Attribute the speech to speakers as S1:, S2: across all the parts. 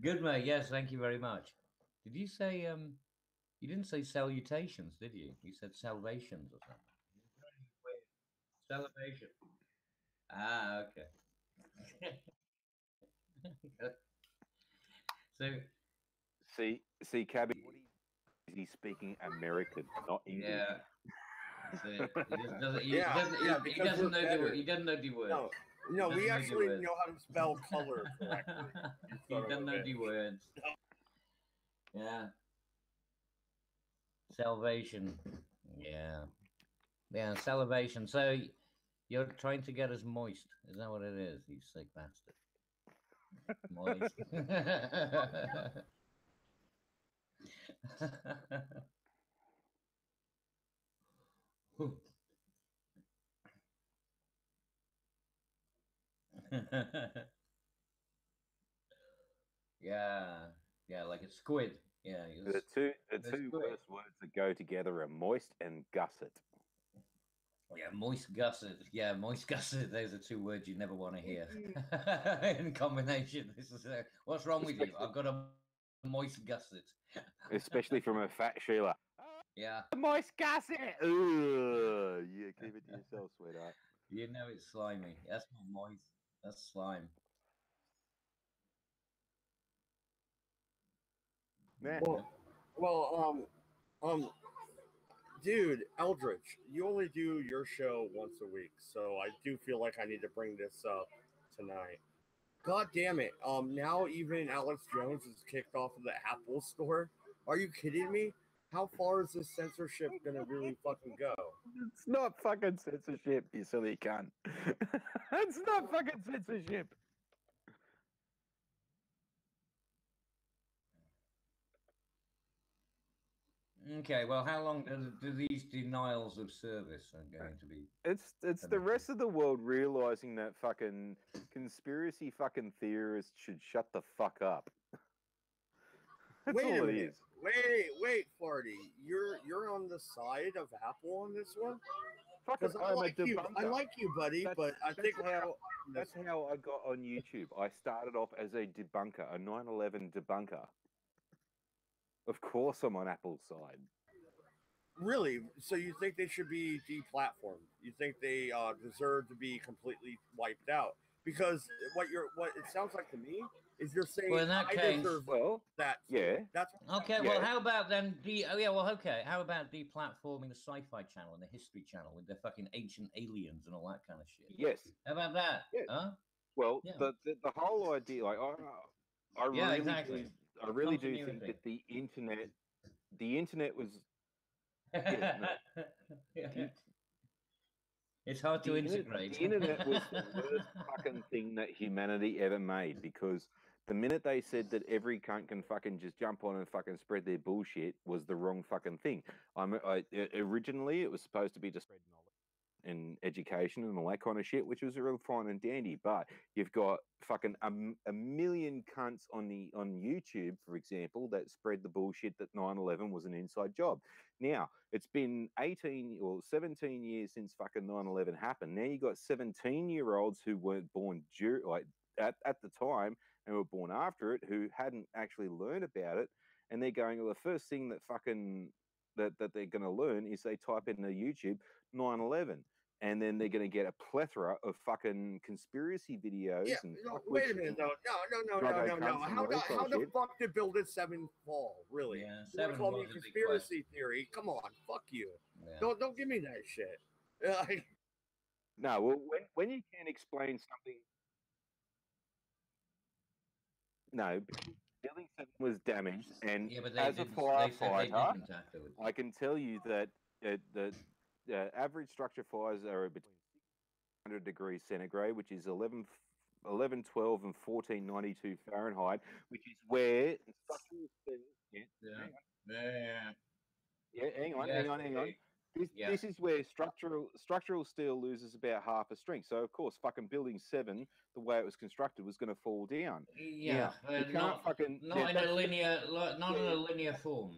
S1: Good, mate. Yes, thank you very much. Did you say you didn't say salutations, did you? You said salvations or something. Salvation. Ah, okay. So
S2: Cabby, what is he speaking American, not English?
S1: yeah, so he just doesn't.
S3: Yeah,
S1: He
S3: because
S1: doesn't
S3: we're
S1: know
S3: better.
S1: He doesn't know the words.
S3: No,
S1: He
S3: no,
S1: doesn't
S3: we
S1: know the
S3: actually
S1: words.
S3: know how to spell color correctly. You
S1: He
S3: son of
S1: doesn't
S3: a
S1: know the
S3: bitch.
S1: words. Yeah, salvation. Yeah, yeah, salvation. So you're trying to get us moist. Is that what it is? You sick bastard. Moist. Yeah, yeah, like a squid. Yeah,
S2: The
S1: the
S2: two
S1: squid.
S2: worst words that go together are moist and gusset.
S1: Yeah, moist gusset. Yeah, moist gusset. Those are two words you never want to hear
S2: Mhm.
S1: in combination. This is what's wrong with you?
S2: Especially
S1: I've got a moist gusset.
S2: especially from a fat Sheila.
S1: Yeah,
S2: Moist gusset. Ugh. Yeah, keep it to yourself, sweetheart.
S1: you know it's slimy. That's not moist. That's slime.
S2: Man,
S1: Yeah.
S3: Well, um, dude, Eldritch, you only do your show once a week, so I do feel like I need to bring this up tonight. God damn it! Now even Alex Jones is kicked off of the Apple Store. Are you kidding me? How far is this censorship gonna really fucking go?
S2: it's not fucking censorship, you silly cunt. It's not fucking censorship.
S1: Okay. Well, how long do these denials of service are going to be?
S2: It's the rest of the world realizing that fucking conspiracy fucking theorists should shut the fuck up. That's
S3: Wait a
S2: all it
S3: minute.
S2: is.
S3: Wait, Farty. You're on the side of Apple on this one?
S2: Fucking,
S3: Because I
S2: I'm a
S3: like you. I
S2: debunker.
S3: like you, buddy,
S2: That's
S3: but I
S2: that's
S3: think we're gonna
S2: how
S3: find
S2: that's
S3: this.
S2: how I got on YouTube. I started off as a debunker, a 9/11 debunker. Of course, I'm on Apple's side.
S3: Really? So you think they should be deplatformed? You think they deserve to be completely wiped out? Because what it sounds like to me is you're
S1: Well,
S3: saying
S1: in that
S3: I
S1: case,
S3: deserve
S2: Well,
S3: that too.
S2: yeah,
S3: That's what it sounds
S1: okay.
S3: like.
S1: Well,
S2: yeah.
S1: how about then oh yeah. Well, okay. How about deplatforming the Sci-Fi Channel and the History Channel with their fucking ancient aliens and all that kind of shit?
S2: Yes,
S1: How about that?
S2: yeah.
S1: Huh?
S2: Well,
S1: Yeah.
S2: the whole idea, like I
S1: Yeah.
S2: really
S1: Exactly.
S2: do, I really do think
S1: Continuity.
S2: that the internet was, yeah, no,
S1: Yeah.
S2: the
S1: It's hard to integrate.
S2: the internet was the worst fucking thing that humanity ever made, because the minute they said that every cunt can fucking just jump on and fucking spread their bullshit was the wrong fucking thing. Originally it was supposed to be to spread knowledge and education and all that kind of shit, which was real fine and dandy. But you've got fucking a million cunts on YouTube, for example, that spread the bullshit that 9/11 was an inside job. Now, it's been 18 or 17 years since fucking 9/11 happened. Now you got 17-year-olds who weren't born at the time and were born after it, who hadn't actually learned about it, and they're going, well, the first thing that fucking that they're going to learn is they type into YouTube 9/11, and then they're going to get a plethora of fucking conspiracy
S3: Yeah,
S2: videos and
S3: no,
S2: fuck
S3: wait a
S2: witch
S3: minute,
S2: and
S3: though.
S2: druggo
S3: No.
S2: cunts and all that kind
S3: How
S2: of
S3: the
S2: shit.
S3: fuck did Building 7 fall? Really?
S1: Yeah.
S3: You want to
S1: 7
S3: call me a
S1: was a big question.
S3: conspiracy theory? Come on, fuck you.
S1: Yeah.
S3: Don't give me that shit.
S2: No, well, when you can't explain something, no, Building 7 was damaged, and
S1: Yeah, but they
S2: as a
S1: didn't. They said they
S2: firefighter,
S1: didn't afterwards.
S2: I can tell you that the average structure fires are between 600 degrees centigrade, which is 1112 and 1492 Fahrenheit, which is where structural things. Yeah,
S1: Yeah.
S2: hang on.
S1: Yeah.
S2: Yeah, hang on,
S1: Yes.
S2: hang on, hang on. This is where structural steel loses about half its strength. So of course, fucking building 7, the way it was constructed, was going to fall down.
S1: Yeah,
S2: you can't fucking
S1: not in a linear form.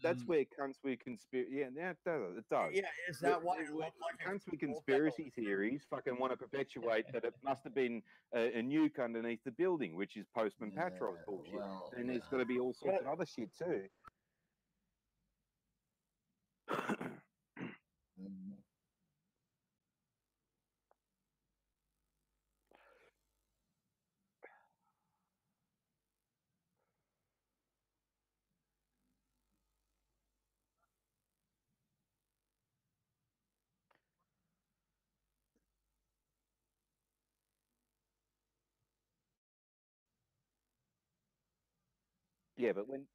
S2: That's where cunts with conspiracy. Yeah, it does.
S3: Yeah, is that why it looked like
S2: cunts with conspiracy theories fucking want to perpetuate that it must have been a nuke underneath the building, which is Postman Patrov's bullshit.
S1: Well,
S2: and there's got to be all sorts of other shit too. Yeah, but when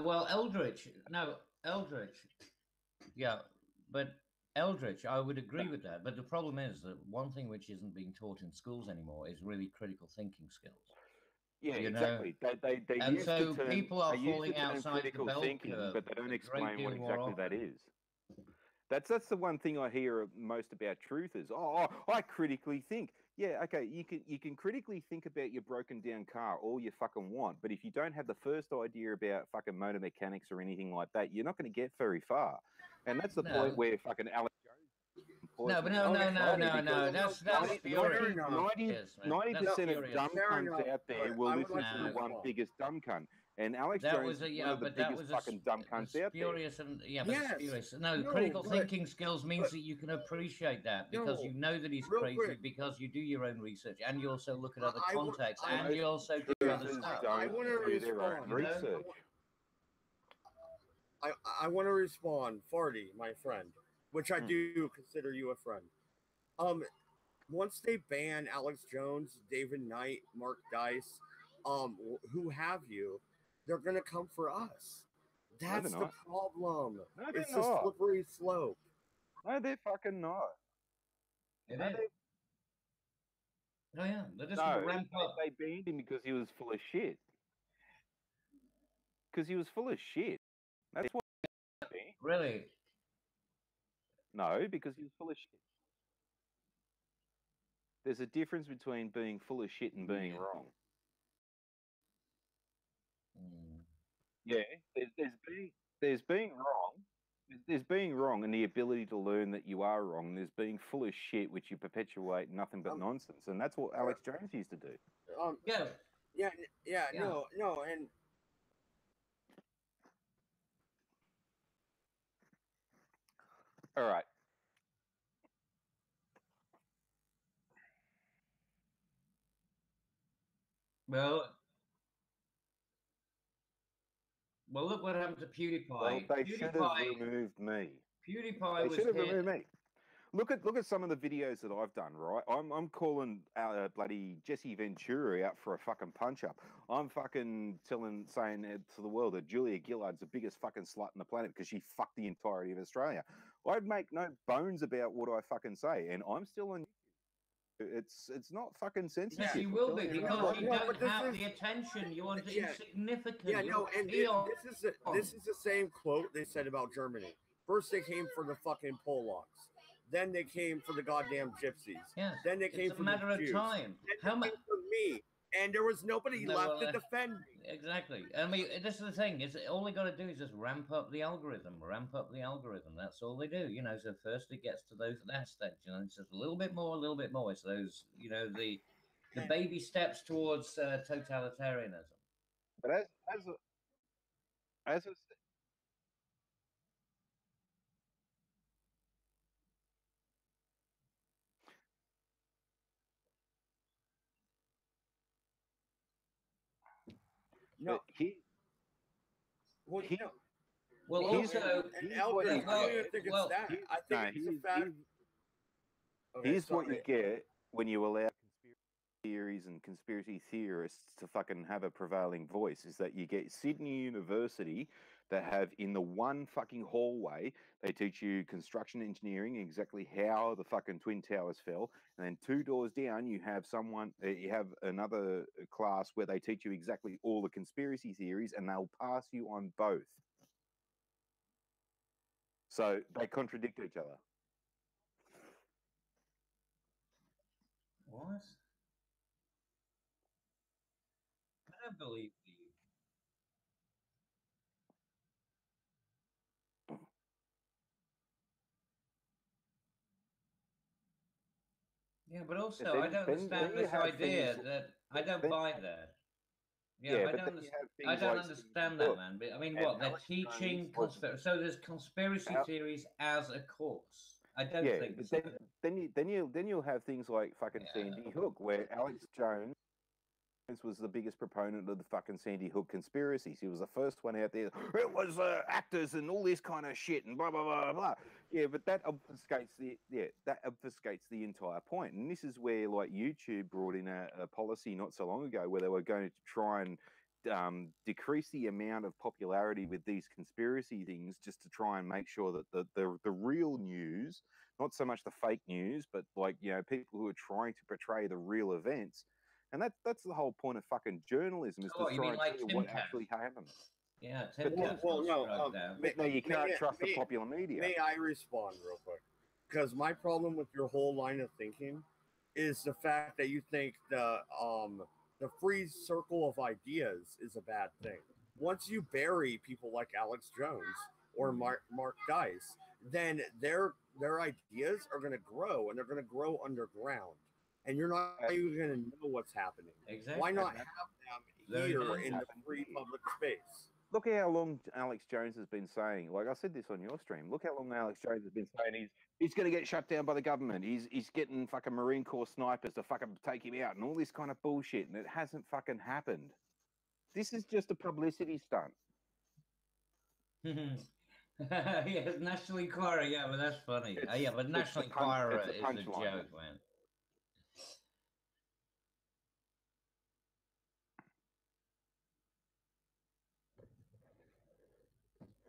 S1: well, Eldritch. No, Eldritch. Yeah, but Eldritch, I would agree with that. But the problem is that one thing which isn't being taught in schools anymore is really critical thinking skills.
S2: Yeah, exactly. They
S1: and
S2: use
S1: so
S2: the term,
S1: people are
S2: they use
S1: falling
S2: the term
S1: outside
S2: critical
S1: the bell
S2: thinking,
S1: curve
S2: but they don't
S1: a
S2: explain
S1: great
S2: what
S1: deal more
S2: exactly that
S1: often.
S2: is. That's the one thing I hear most about truthers. Oh, I critically think. Yeah, okay, you can critically think about your broken down car all you fucking want, but if you don't have the first idea about fucking motor mechanics or anything like that, you're not going to get very far. And that's the point where fucking Alex Jones.
S1: No, but no. That's spurious.
S2: 90% of dumb cunts out there will listen to the one biggest dumb cunt. And Alex Jones is one of the biggest fucking dumb cunts out there.
S1: Spurious. No, critical thinking skills means that you can appreciate that because you know that he's crazy, because you do your own research and you also look at other contexts and you also do other stuff.
S3: I want to respond.
S2: Research.
S3: I want to respond, Farty, my friend, which I do consider you a friend. Once they ban Alex Jones, David Knight, Mark Dice, who have you, they're gonna come for us. That's the problem.
S2: No,
S3: it's a slippery slope.
S2: No, they're fucking not.
S1: Oh yeah, they're just gonna ramp up.
S2: They banned him because he was full of shit. Because he was full of shit. That's what.
S1: Really?
S2: No, because he was full of shit. There's a difference between being full of shit and being wrong. Yeah, there's being wrong. There's being wrong and the ability to learn that you are wrong. There's being full of shit, which you perpetuate nothing but nonsense, and that's what Alex Jones used to do.
S3: No, and
S2: all right.
S1: Well, look what happened to PewDiePie.
S2: Well, they should have removed me.
S1: PewDiePie
S2: they should have removed me. Look at some of the videos that I've done, right? I'm calling bloody Jesse Ventura out for a fucking punch up. I'm fucking saying to the world that Julia Gillard's the biggest fucking slut on the planet because she fucked the entirety of Australia. I'd make no bones about what I fucking say, and I'm still on. It's not fucking sensitive.
S1: Yeah, you will be because you don't have the attention. You want insignificant.
S3: Yeah, no, and this is the same quote they said about Germany. First they came for the fucking Polacks. Then they came for the goddamn gypsies.
S1: Yes.
S3: Then they came for the Jews.
S1: It's a matter of time.
S3: How much for me? And there was nobody left to defend me.
S1: Exactly. I mean, this is the thing. Is all they got to do is just ramp up the algorithm. That's all they do. You know. So first it gets to that stage. You know, it's just a little bit more. It's those. You know, the baby steps towards totalitarianism.
S2: But as
S3: No,
S1: Eldritch,
S3: I don't even think it's that. I think it's the fact.
S2: Here's what you get when you allow conspiracy theories and conspiracy theorists to fucking have a prevailing voice is that you get Sydney University that have in the one fucking hallway, they teach you construction engineering, exactly how the fucking Twin Towers fell. And then 2 doors down, you have another class where they teach you exactly all the conspiracy theories and they'll pass you on both. So they contradict each other.
S1: What? I don't believe you. Yeah, but also I don't understand this idea that I don't buy that. Yeah, I don't understand that, man. But I mean, what they're teaching conspiracy. So there's conspiracy theories as a course. I don't think.
S2: But
S1: So.
S2: then you'll have things like fucking Sandy Hook, where Alex Jones was the biggest proponent of the fucking Sandy Hook conspiracies. He was the first one out there. It was actors and all this kind of shit and blah blah blah blah. Yeah, but that obfuscates the entire point. And this is where like YouTube brought in a policy not so long ago where they were going to try and decrease the amount of popularity with these conspiracy things, just to try and make sure that the real news, not so much the fake news, but like, you know, people who are trying to portray the real events. And that's the whole point of fucking journalism, is to try and tell you what actually happened.
S1: Yeah, Tim Cat's
S2: no, you can't trust the popular media.
S3: May I respond real quick? Because my problem with your whole line of thinking is the fact that you think the free circle of ideas is a bad thing. Once you bury people like Alex Jones or Mark Dice, then their ideas are going to grow, and they're going to grow underground. And you're not even going to know what's happening.
S1: Exactly.
S3: Why not have them here in the free public space?
S2: Look how long Alex Jones has been saying, like I said this on your stream, look how long Alex Jones has been saying he's going to get shut down by the government. He's getting fucking Marine Corps snipers to fucking take him out and all this kind of bullshit, and it hasn't fucking happened. This is just a publicity stunt.
S1: Yeah, National Enquirer, yeah, but that's funny. Yeah, but National Enquirer is a joke, man.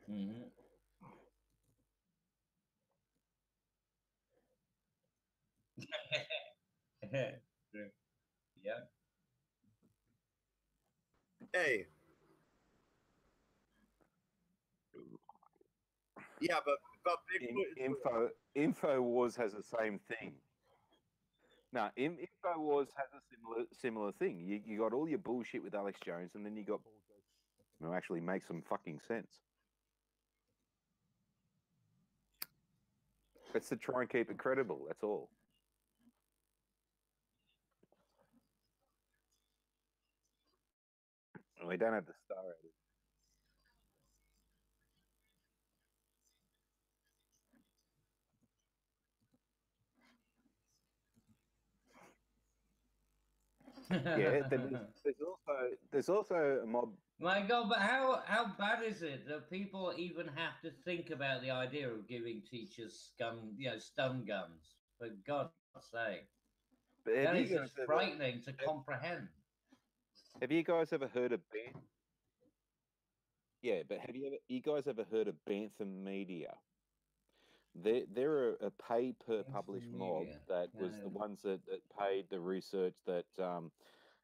S1: Mm-hmm. Yeah.
S3: Hey. Yeah, but
S2: InfoWars has the same thing. No, InfoWars has a similar thing. You got all your bullshit with Alex Jones, and then you got who actually makes some fucking sense. It's to try and keep it credible. That's all. We don't have the star rating. Yeah, there's also a mob.
S1: My God, but how bad is it that people even have to think about the idea of giving teachers stun guns? For God's sake, that is just frightening to comprehend.
S2: Have you guys ever heard of Bantham? Yeah, but have you guys ever heard of Bantham Media? They're a pay per publish mob that was the ones that paid the research that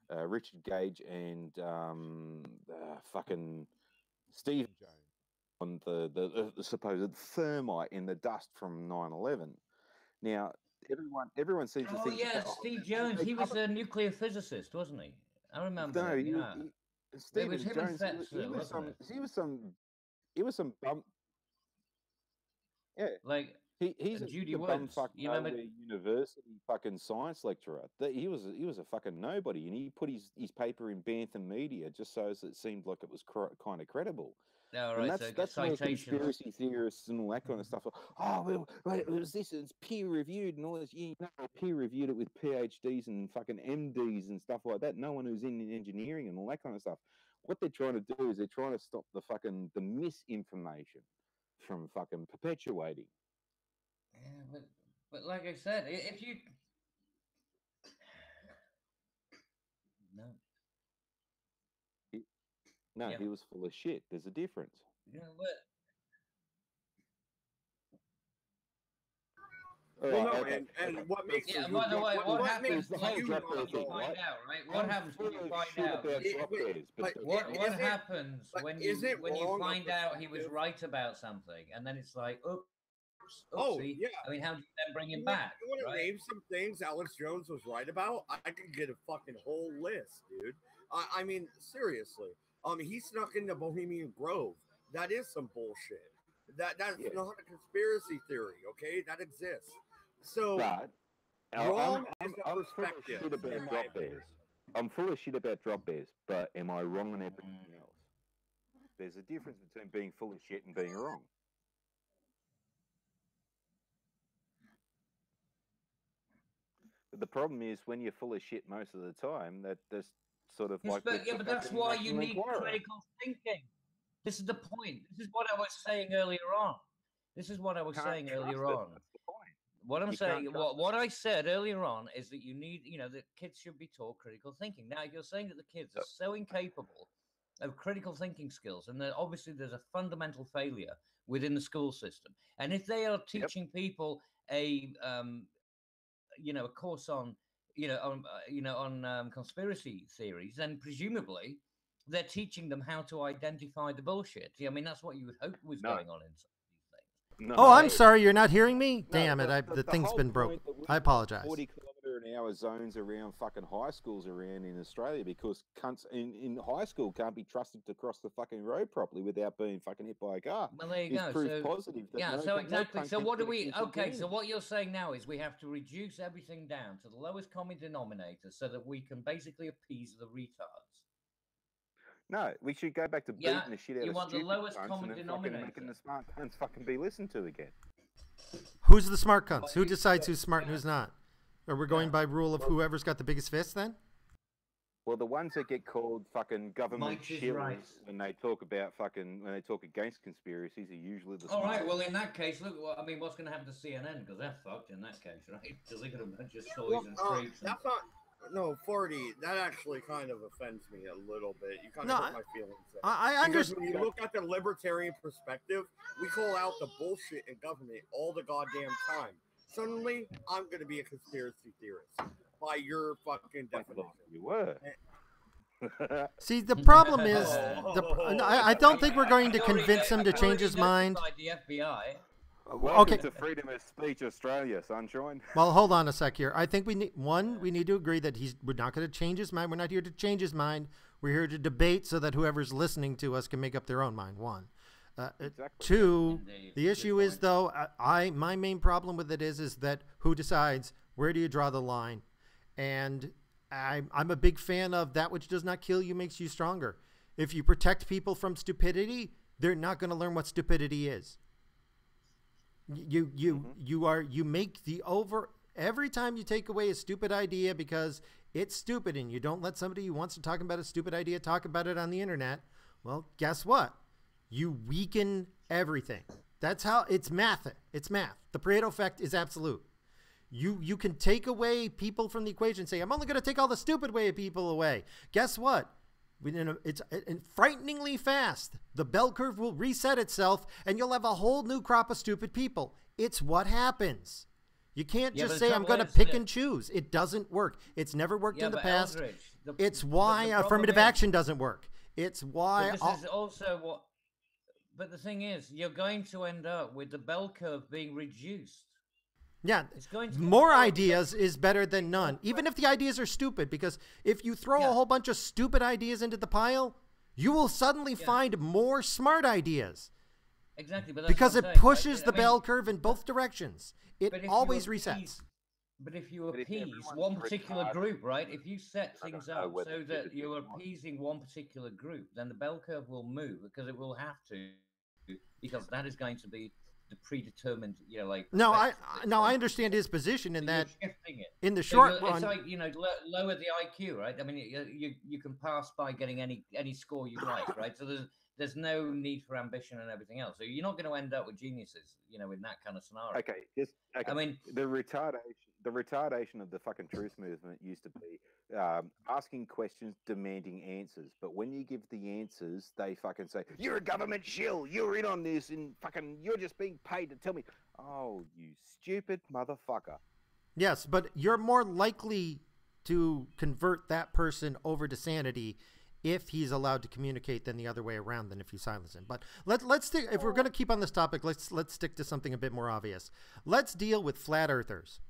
S2: Richard Gage and fucking Steve on the supposed thermite in the dust from 9/11. Now everyone seems to think.
S1: Oh yeah, Steve Jones. He was a nuclear physicist, wasn't he? I remember. No,
S2: yeah. Stephen Jones. He was some bump. Yeah,
S1: like
S2: he's
S1: Judy
S2: a
S1: Woods.
S2: bumfuck university fucking science lecturer. He was a fucking nobody, and he put his paper in Bantham Media just so as it seemed like it was kind of credible.
S1: Oh, right,
S2: and that's
S1: so
S2: where conspiracy theorists and all that kind of stuff. Oh, well, it was this. It's peer reviewed and all this. You know, peer reviewed it with PhDs and fucking MDs and stuff like that. No one who's in engineering and all that kind of stuff. What they're trying to do is they're trying to stop the misinformation from fucking perpetuating.
S1: Yeah, but like I said, if you No.
S2: No,
S1: Yeah.
S2: he was full of shit. There's a difference.
S1: You know what?
S3: Well, no, and what makes
S1: Yeah,
S3: you,
S1: by the way, what happens
S2: the
S1: when
S2: whole
S1: you
S2: drop bear thing,
S1: find
S2: right?
S1: out, right? What happens when you find out?
S2: About drop bears, but
S1: What happens when you find out he was
S3: perspective?
S1: right about something, and then it's like, oops,
S3: Oh,
S1: oopsie.
S3: yeah.
S1: I mean, how do you then bring him
S3: You
S1: back?
S3: want to
S1: Right?
S3: name some things Alex Jones was right about? I could get a fucking whole list, dude. I mean, seriously. He snuck into Bohemian Grove. That is some bullshit. That's
S2: Yeah.
S3: not a conspiracy theory, okay? That exists. So
S2: but
S3: wrong is
S2: I'm
S3: the
S2: full of
S3: perspective.
S2: shit about
S3: in my
S2: drop
S3: opinion.
S2: bears. I'm full of shit about drop bears, but am I wrong on everything else? There's a difference between being full of shit and being wrong. But the problem is when you're full of shit most of the time, that's sort of
S1: Yes,
S2: like
S1: but that's
S2: fucking
S1: why you
S2: National
S1: need
S2: Enquirer.
S1: critical thinking. This is the point. This is what I was saying earlier on. This is what I was saying earlier on.
S2: That's the point.
S1: What I'm
S2: You
S1: saying,
S2: can't trust
S1: what I said earlier on is that you need, that kids should be taught critical thinking. Now, you're saying that the kids are so incapable of critical thinking skills, and that obviously there's a fundamental failure within the school system. And if they are teaching people a course on, conspiracy theories, then presumably they're teaching them how to identify the bullshit. I mean, that's what you would hope was going on in some of these things.
S2: No,
S4: Oh, I'm sorry, you're not hearing me?
S2: No,
S4: Damn it, the thing's
S2: whole
S4: been broken.
S2: point that we
S4: I apologize.
S2: 40-kilometre-an-hour zones around fucking high schools around in Australia because cunts in high school can't be trusted to cross the fucking road properly without being fucking hit by a car.
S1: Well, there you
S2: is
S1: go.
S2: proof
S1: So,
S2: positive. That
S1: yeah,
S2: no
S1: so
S2: cunt-
S1: exactly.
S2: no
S1: So
S2: cunt
S1: what do
S2: can
S1: we?
S2: get kids
S1: Okay,
S2: in.
S1: so what you're saying now is we have to reduce everything down to the lowest common denominator so that we can basically appease the retards.
S2: No, we should go back to beating the shit out
S1: you
S2: of
S1: want the
S2: stupid
S1: lowest
S2: cunts
S1: common
S2: and then
S1: denominator.
S2: fucking making the smart cunts fucking be listened to again.
S4: Who's the smart cunts? Who decides who's smart and who's not? Are we going by rule of whoever's got the biggest fist then?
S2: Well, the ones that get called fucking government
S1: Might is
S2: shillers
S1: right.
S2: when they talk against conspiracies are usually the
S1: All right.
S2: smart
S1: Well,
S2: ones.
S1: in that case, look. I mean, what's going to happen to CNN? Because they're fucked in that case, right? Because they're going to bunch of soys and freaks.
S3: That's not. No, 40. That actually kind of offends me a little bit. You kind of hurt my feelings there.
S4: I
S3: Because
S4: understand.
S3: when you look at the libertarian perspective, we call out the bullshit in government all the goddamn time. Suddenly, I'm going to be a conspiracy theorist by your fucking definition.
S2: You were.
S4: See, the problem is, I don't think we're going to convince him to change his mind.
S1: The FBI.
S2: Welcome to Freedom of Speech Australia, sunshine.
S4: Well, hold on a sec here. I think we need to agree that we're not going to change his mind. We're not here to change his mind. We're here to debate so that whoever's listening to us can make up their own mind. One.
S2: Exactly.
S4: Two, the issue is, though, my main problem with it is that who decides where do you draw the line? And I'm a big fan of that which does not kill you makes you stronger. If you protect people from stupidity, they're not going to learn what stupidity is. You make every time you take away a stupid idea because it's stupid and you don't let somebody who wants to talk about a stupid idea talk about it on the internet, well, guess what? You weaken everything. That's how it's math. It's math. The Pareto effect is absolute. You can take away people from the equation and say, I'm only going to take all the stupid way people away. Guess what? It's frighteningly fast. The bell curve will reset itself and you'll have a whole new crop of stupid people. It's what happens. You can't just say, I'm going to pick and choose. It doesn't work. It's never worked in the past.
S1: Eldritch,
S4: it's why affirmative action doesn't work. It's why...
S1: But this is also what... But the thing is, you're going to end up with the bell curve being reduced.
S4: Yeah,
S1: it's going to
S4: more ideas is better than none, even if the ideas are stupid, because if you throw a whole bunch of stupid ideas into the pile, you will suddenly find more smart ideas.
S1: Exactly. But that's
S4: because
S1: what
S4: it
S1: I'm saying,
S4: pushes the bell curve in both directions. It always resets.
S1: But if you appease one particular group, right? If you set things up so that you're appeasing one particular group, then the bell curve will move because it will have to, because that is going to be the predetermined,
S4: I understand his position in that.
S1: Shifting it
S4: in the short run,
S1: it's like lower the IQ, right? I mean, you can pass by getting any score you like, right? So there's no need for ambition and everything else. So you're not going to end up with geniuses, in that kind of scenario.
S2: Okay. I mean, the retardation. retardation of the fucking truth movement used to be asking questions, demanding answers. But when you give the answers, they fucking say, "You're a government shill. You're in on this, and fucking you're just being paid to tell me." Oh, you stupid motherfucker!
S4: Yes, but you're more likely to convert that person over to sanity if he's allowed to communicate than the other way around than if you silence him. But let's stick, if we're going to keep on this topic, let's stick to something a bit more obvious. Let's deal with flat earthers.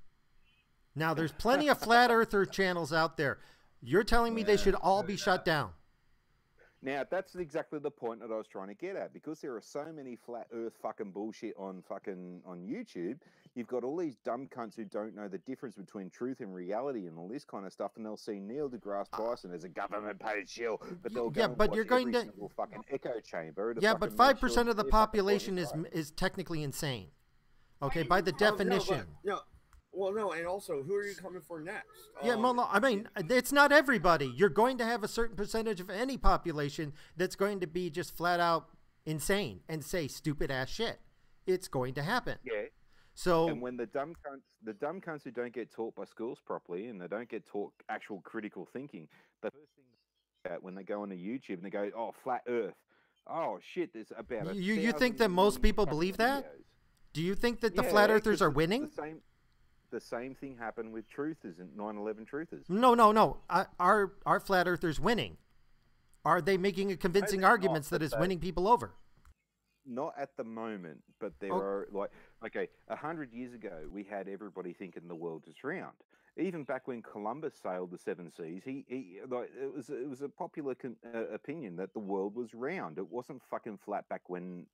S4: Now, there's plenty of flat earther channels out there. You're telling me they should all be shut down.
S2: Now, that's exactly the point that I was trying to get at, because there are so many flat earth fucking bullshit on YouTube. You've got all these dumb cunts who don't know the difference between truth and reality and all this kind of stuff, and they'll see Neil deGrasse Tyson as a government paid shill, but they'll go and watch every single fucking echo chamber.
S4: Yeah, but 5% of the population is technically insane. Okay, by the definition.
S3: Well, no, and also, who are you coming for next?
S4: Yeah, well, I mean, it's not everybody. You're going to have a certain percentage of any population that's going to be just flat out insane and say stupid ass shit. It's going to happen.
S2: Yeah.
S4: So,
S2: and when the dumb cunts who don't get taught by schools properly and they don't get taught actual critical thinking, the first thing that when they go onto YouTube and they go, "Oh, flat Earth," oh shit, there's about
S4: you think that most people believe that? Do you think that the flat earthers are winning?
S2: The same thing happened with truthers and 9/11 truthers.
S4: No. Are flat earthers winning? Are they making a convincing arguments that is winning people over?
S2: Not at the moment, but there are, like, okay, 100 years ago, we had everybody thinking the world is round. Even back when Columbus sailed the seven seas, he like, it was a popular opinion that the world was round. It wasn't fucking flat back when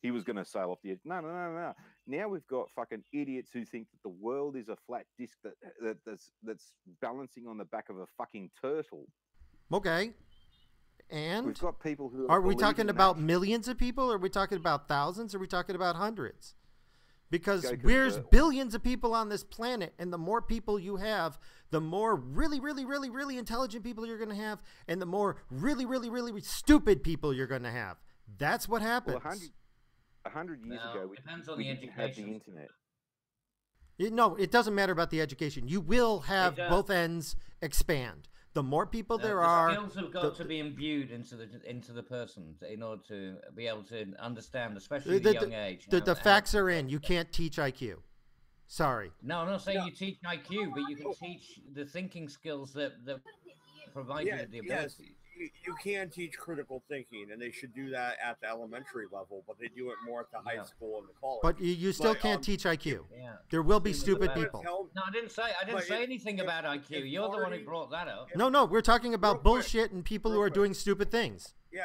S2: he was going to sail off the edge. No. Now we've got fucking idiots who think that the world is a flat disc that's balancing on the back of a fucking turtle.
S4: Okay. And
S2: we've got people who
S4: are we talking about millions of people? Or are we talking about thousands? Or are we talking about hundreds? Because there's billions of people on this planet, and the more people you have, the more really, really, really, really intelligent people you're going to have, and the more really, really, really stupid people you're going to have. That's what happens.
S2: Well, 100 years ago, we didn't have the internet.
S4: No, it doesn't matter about the education. You will have both ends expand. The more people there are,
S1: skills have got to be imbued into the person in order to be able to understand, especially at a young age.
S4: The facts are in. You can't teach IQ. Sorry.
S1: No, I'm not saying you teach IQ, but you can teach the thinking skills that provide you with the ability.
S3: Yes. You can teach critical thinking, and they should do that at the elementary level, but they do it more at the high school and the college.
S4: But you still can't teach IQ. Yeah. There will be stupid people.
S1: No, I didn't say anything about IQ. You're the one who brought that up.
S4: No, we're talking about bullshit and people who are doing stupid things.
S3: Yeah.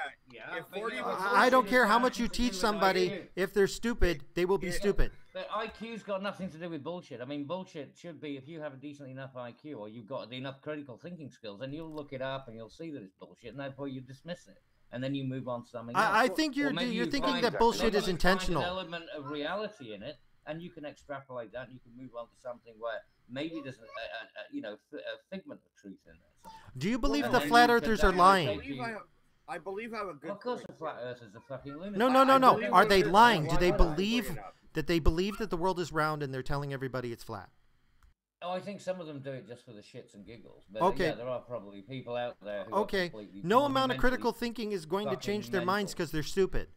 S4: I don't care how much you teach somebody. If they're stupid, they will be stupid.
S1: But IQ's got nothing to do with bullshit. I mean, bullshit should be if you have a decent enough IQ or you've got enough critical thinking skills, and you'll look it up and you'll see that it's bullshit, and therefore you dismiss it, and then you move on to something else.
S4: I think you're thinking that bullshit is intentional.
S1: There's an element of reality in it, and you can extrapolate that, and you can move on to something where maybe there's a figment of truth in there.
S4: Do you believe the flat earthers are lying?
S3: I believe I have a good.
S1: Of course, the flat earthers are fucking lunatics.
S4: No. Are they lying? Do they believe that the world is round and they're telling everybody it's flat?
S1: Oh, I think some of them do it just for the shits and giggles. But yeah, there are probably people out there who are completely
S4: no amount of critical thinking is going to change their minds because they're stupid.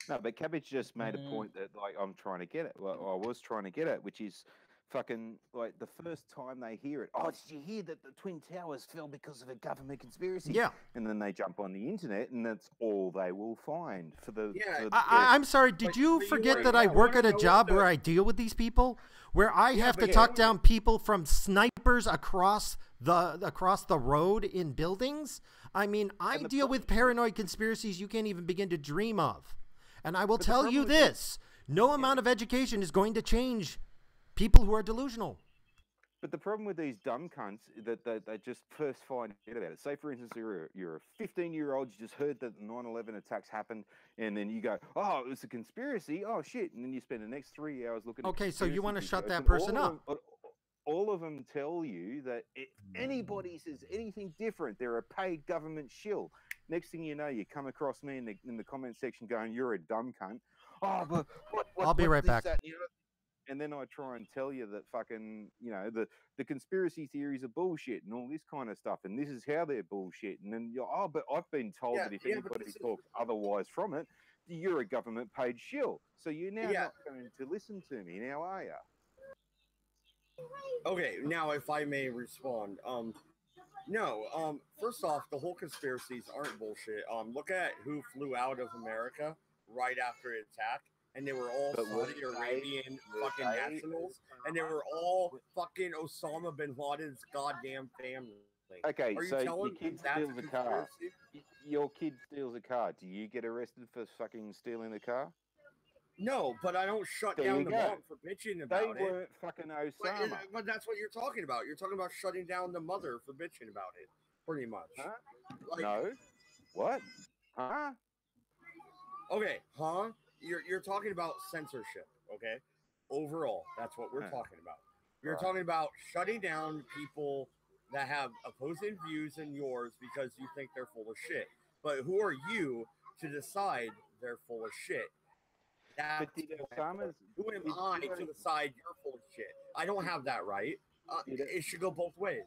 S2: No, but Cabbage just made a point that I'm trying to get at. Well, I was trying to get at, which is fucking like the first time they hear it. Oh, did you hear that the Twin Towers fell because of a government conspiracy?
S4: Yeah.
S2: And then they jump on the internet, and that's all they will find for the. Yeah.
S4: I'm sorry. Did you forget that I work at a job where I deal with these people, where I have to talk down people from snipers across the road in buildings? I mean, I deal with paranoid conspiracies you can't even begin to dream of. And I will tell you this: no amount of education is going to change people who are delusional.
S2: But the problem with these dumb cunts that they just first find out about it. Say, for instance, you're a 15-year-old, you just heard that the 9/11 attacks happened, and then you go, oh, it was a conspiracy, oh, shit. And then you spend the next 3 hours looking at
S4: okay, so you want to shut that person up.
S2: All of them tell you that if anybody says anything different, they're a paid government shill. Next thing you know, you come across me in the comment section going, you're a dumb cunt. Oh, but
S4: I'll be right back.
S2: and then I try and tell you that fucking, you know, the conspiracy theories are bullshit and all this kind of stuff, and this is how they're bullshit, and then you're, oh, but I've been told that if anybody talks otherwise from it, you're a government paid shill. So you're now not going to listen to me now, are you?
S3: Okay, now if I may respond, no, first off, the whole conspiracies aren't bullshit. Look at who flew out of America right after the attack, and they were all Saudi Arabian fucking nationals, and they were all fucking Osama bin Laden's goddamn family.
S2: Okay,
S3: are you
S2: so
S3: telling
S2: your kid
S3: me that's
S2: steals a car. Your kid steals a car. Do you get arrested for fucking stealing the car?
S3: No, but I don't shut down the mom for bitching about it.
S2: They weren't fucking Osama.
S3: But that's what you're talking about. You're talking about shutting down the mother for bitching about it, pretty much.
S2: Huh?
S3: Like,
S2: no. What? Huh?
S3: Okay, huh? You're talking about censorship, okay? Overall, that's what we're talking about. You're talking about shutting down people that have opposing views than yours because you think they're full of shit. But who are you to decide they're full of shit? Who am I to decide you're full of shit? I don't have that right. It should go both ways.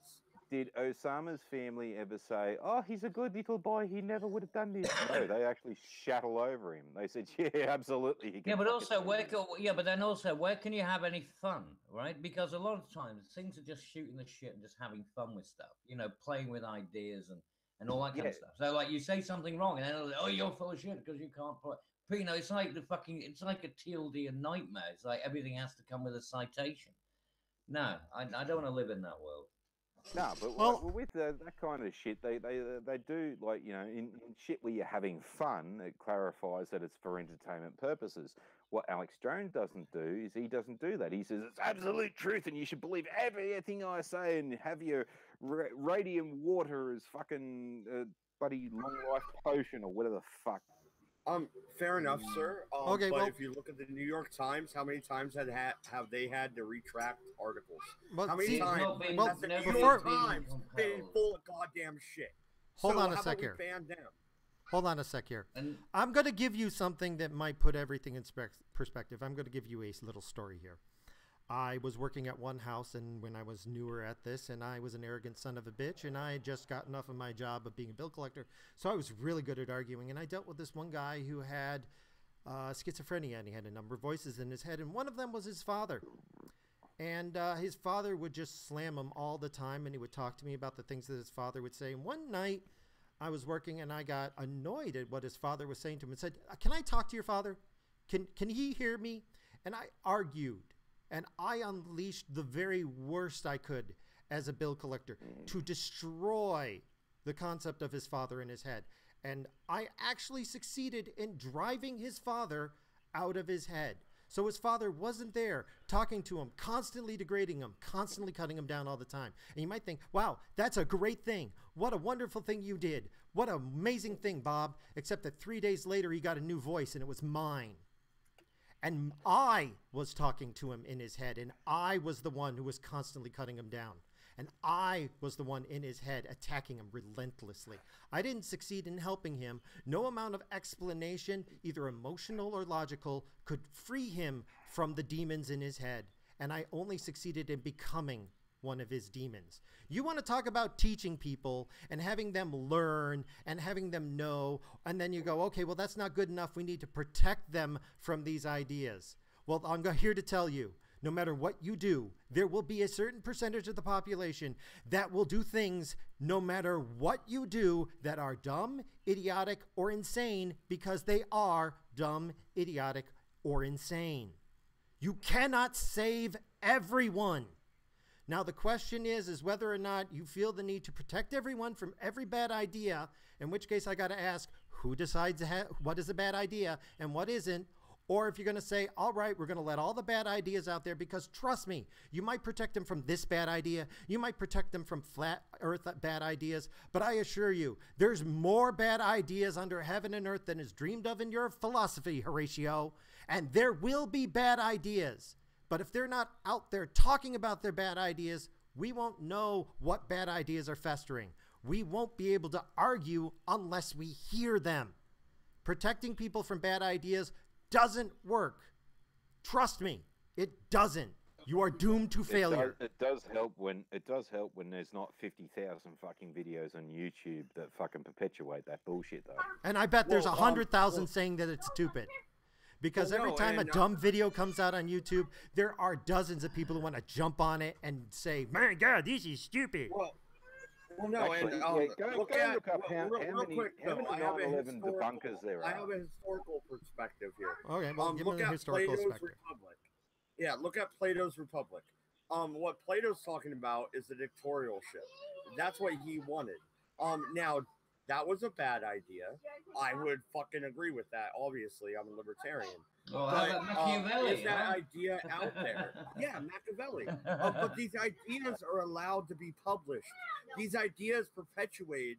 S2: Did Osama's family ever say, oh, he's a good little boy, he never would have done this? No, they actually shat all over him. They said, yeah, absolutely.
S1: Yeah, but also, where can you have any fun, right? Because a lot of times things are just shooting the shit and just having fun with stuff, you know, playing with ideas and all that kind of stuff. So, like, you say something wrong and then, oh, you're full of shit because you can't play. But, you know, it's like it's like a TLD and nightmare. It's like everything has to come with a citation. No, I don't want to live in that world.
S2: No, but with that kind of shit, they do, like, you know, in shit where you're having fun, it clarifies that it's for entertainment purposes. What Alex Jones doesn't do is he doesn't do that. He says it's absolute truth and you should believe everything I say and have your radium water as fucking bloody long life potion or whatever the fuck.
S3: Fair enough, sir.
S4: Okay,
S3: but
S4: well,
S3: if you look at the New York Times, how many times have they had to retract articles?
S4: Well,
S3: how many times has the New
S4: before,
S3: York Times been full of goddamn shit?
S4: Hold on a sec here. Hold on a sec here. I'm going to give you something that might put everything in perspective. I'm going to give you a little story here. I was working at one house, and when I was newer at this, and I was an arrogant son of a bitch, and I had just got enough of my job of being a bill collector, so I was really good at arguing, and I dealt with this one guy who had schizophrenia, and he had a number of voices in his head, and one of them was his father. And his father would just slam him all the time, and he would talk to me about the things that his father would say. And one night, I was working, and I got annoyed at what his father was saying to him and said, can I talk to your father? Can he hear me? And I argued. And I unleashed the very worst I could as a bill collector to destroy the concept of his father in his head. And I actually succeeded in driving his father out of his head. So his father wasn't there talking to him, constantly degrading him, constantly cutting him down all the time. And you might think, wow, that's a great thing. What a wonderful thing you did. What an amazing thing, Bob. Except that 3 days later, he got a new voice, and it was mine. And I was talking to him in his head, and I was the one who was constantly cutting him down. And I was the one in his head attacking him relentlessly. I didn't succeed in helping him. No amount of explanation, either emotional or logical, could free him from the demons in his head. And I only succeeded in becoming one of his demons. You want to talk about teaching people and having them learn and having them know, and then you go, okay, well, that's not good enough. We need to protect them from these ideas. Well, I'm here to tell you, no matter what you do, there will be a certain percentage of the population that will do things no matter what you do that are dumb, idiotic, or insane because they are dumb, idiotic, or insane. You cannot save everyone. Now, the question is whether or not you feel the need to protect everyone from every bad idea, in which case I got to ask, who decides what is a bad idea and what isn't? Or if you're going to say, all right, we're going to let all the bad ideas out there because trust me, you might protect them from this bad idea. You might protect them from flat earth bad ideas. But I assure you, there's more bad ideas under heaven and earth than is dreamed of in your philosophy, Horatio. And there will be bad ideas. But if they're not out there talking about their bad ideas, we won't know what bad ideas are festering. We won't be able to argue unless we hear them. Protecting people from bad ideas doesn't work. Trust me, It doesn't. You are doomed to failure.
S2: It does help when there's not 50,000 fucking videos on YouTube that fucking perpetuate that bullshit though.
S4: And I bet there's 100,000 saying that it's stupid. Because every time a dumb video comes out on YouTube, there are dozens of people who want to jump on it and say, "My God, this is stupid."
S3: Well, no,
S2: Actually,
S3: and
S2: look up how many
S3: quick,
S2: 9/11 debunkers there are.
S3: I have a historical perspective here.
S4: Okay, well, give me
S3: Look
S4: the
S3: at
S4: historical
S3: Plato's
S4: perspective.
S3: Republic. Yeah, look at Plato's Republic. What Plato's talking about is the dictatorship. That's what he wanted. Now that was a bad idea. I would fucking agree with that. Obviously, I'm a libertarian.
S1: Well, how about Machiavelli?
S3: Is that idea out there? Yeah, Machiavelli. But these ideas are allowed to be published. These ideas perpetuated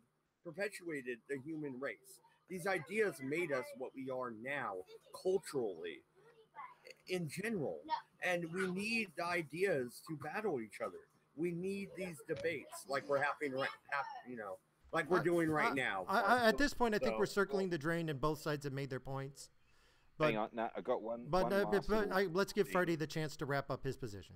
S3: the human race. These ideas made us what we are now, culturally, in general. And we need the ideas to battle each other. We need these debates like we're having like we're doing right now.
S4: At this point, I think we're circling the drain, and both sides have made their points. But,
S2: hang on, no, I got one.
S4: Let's give Freddie the chance to wrap up his position.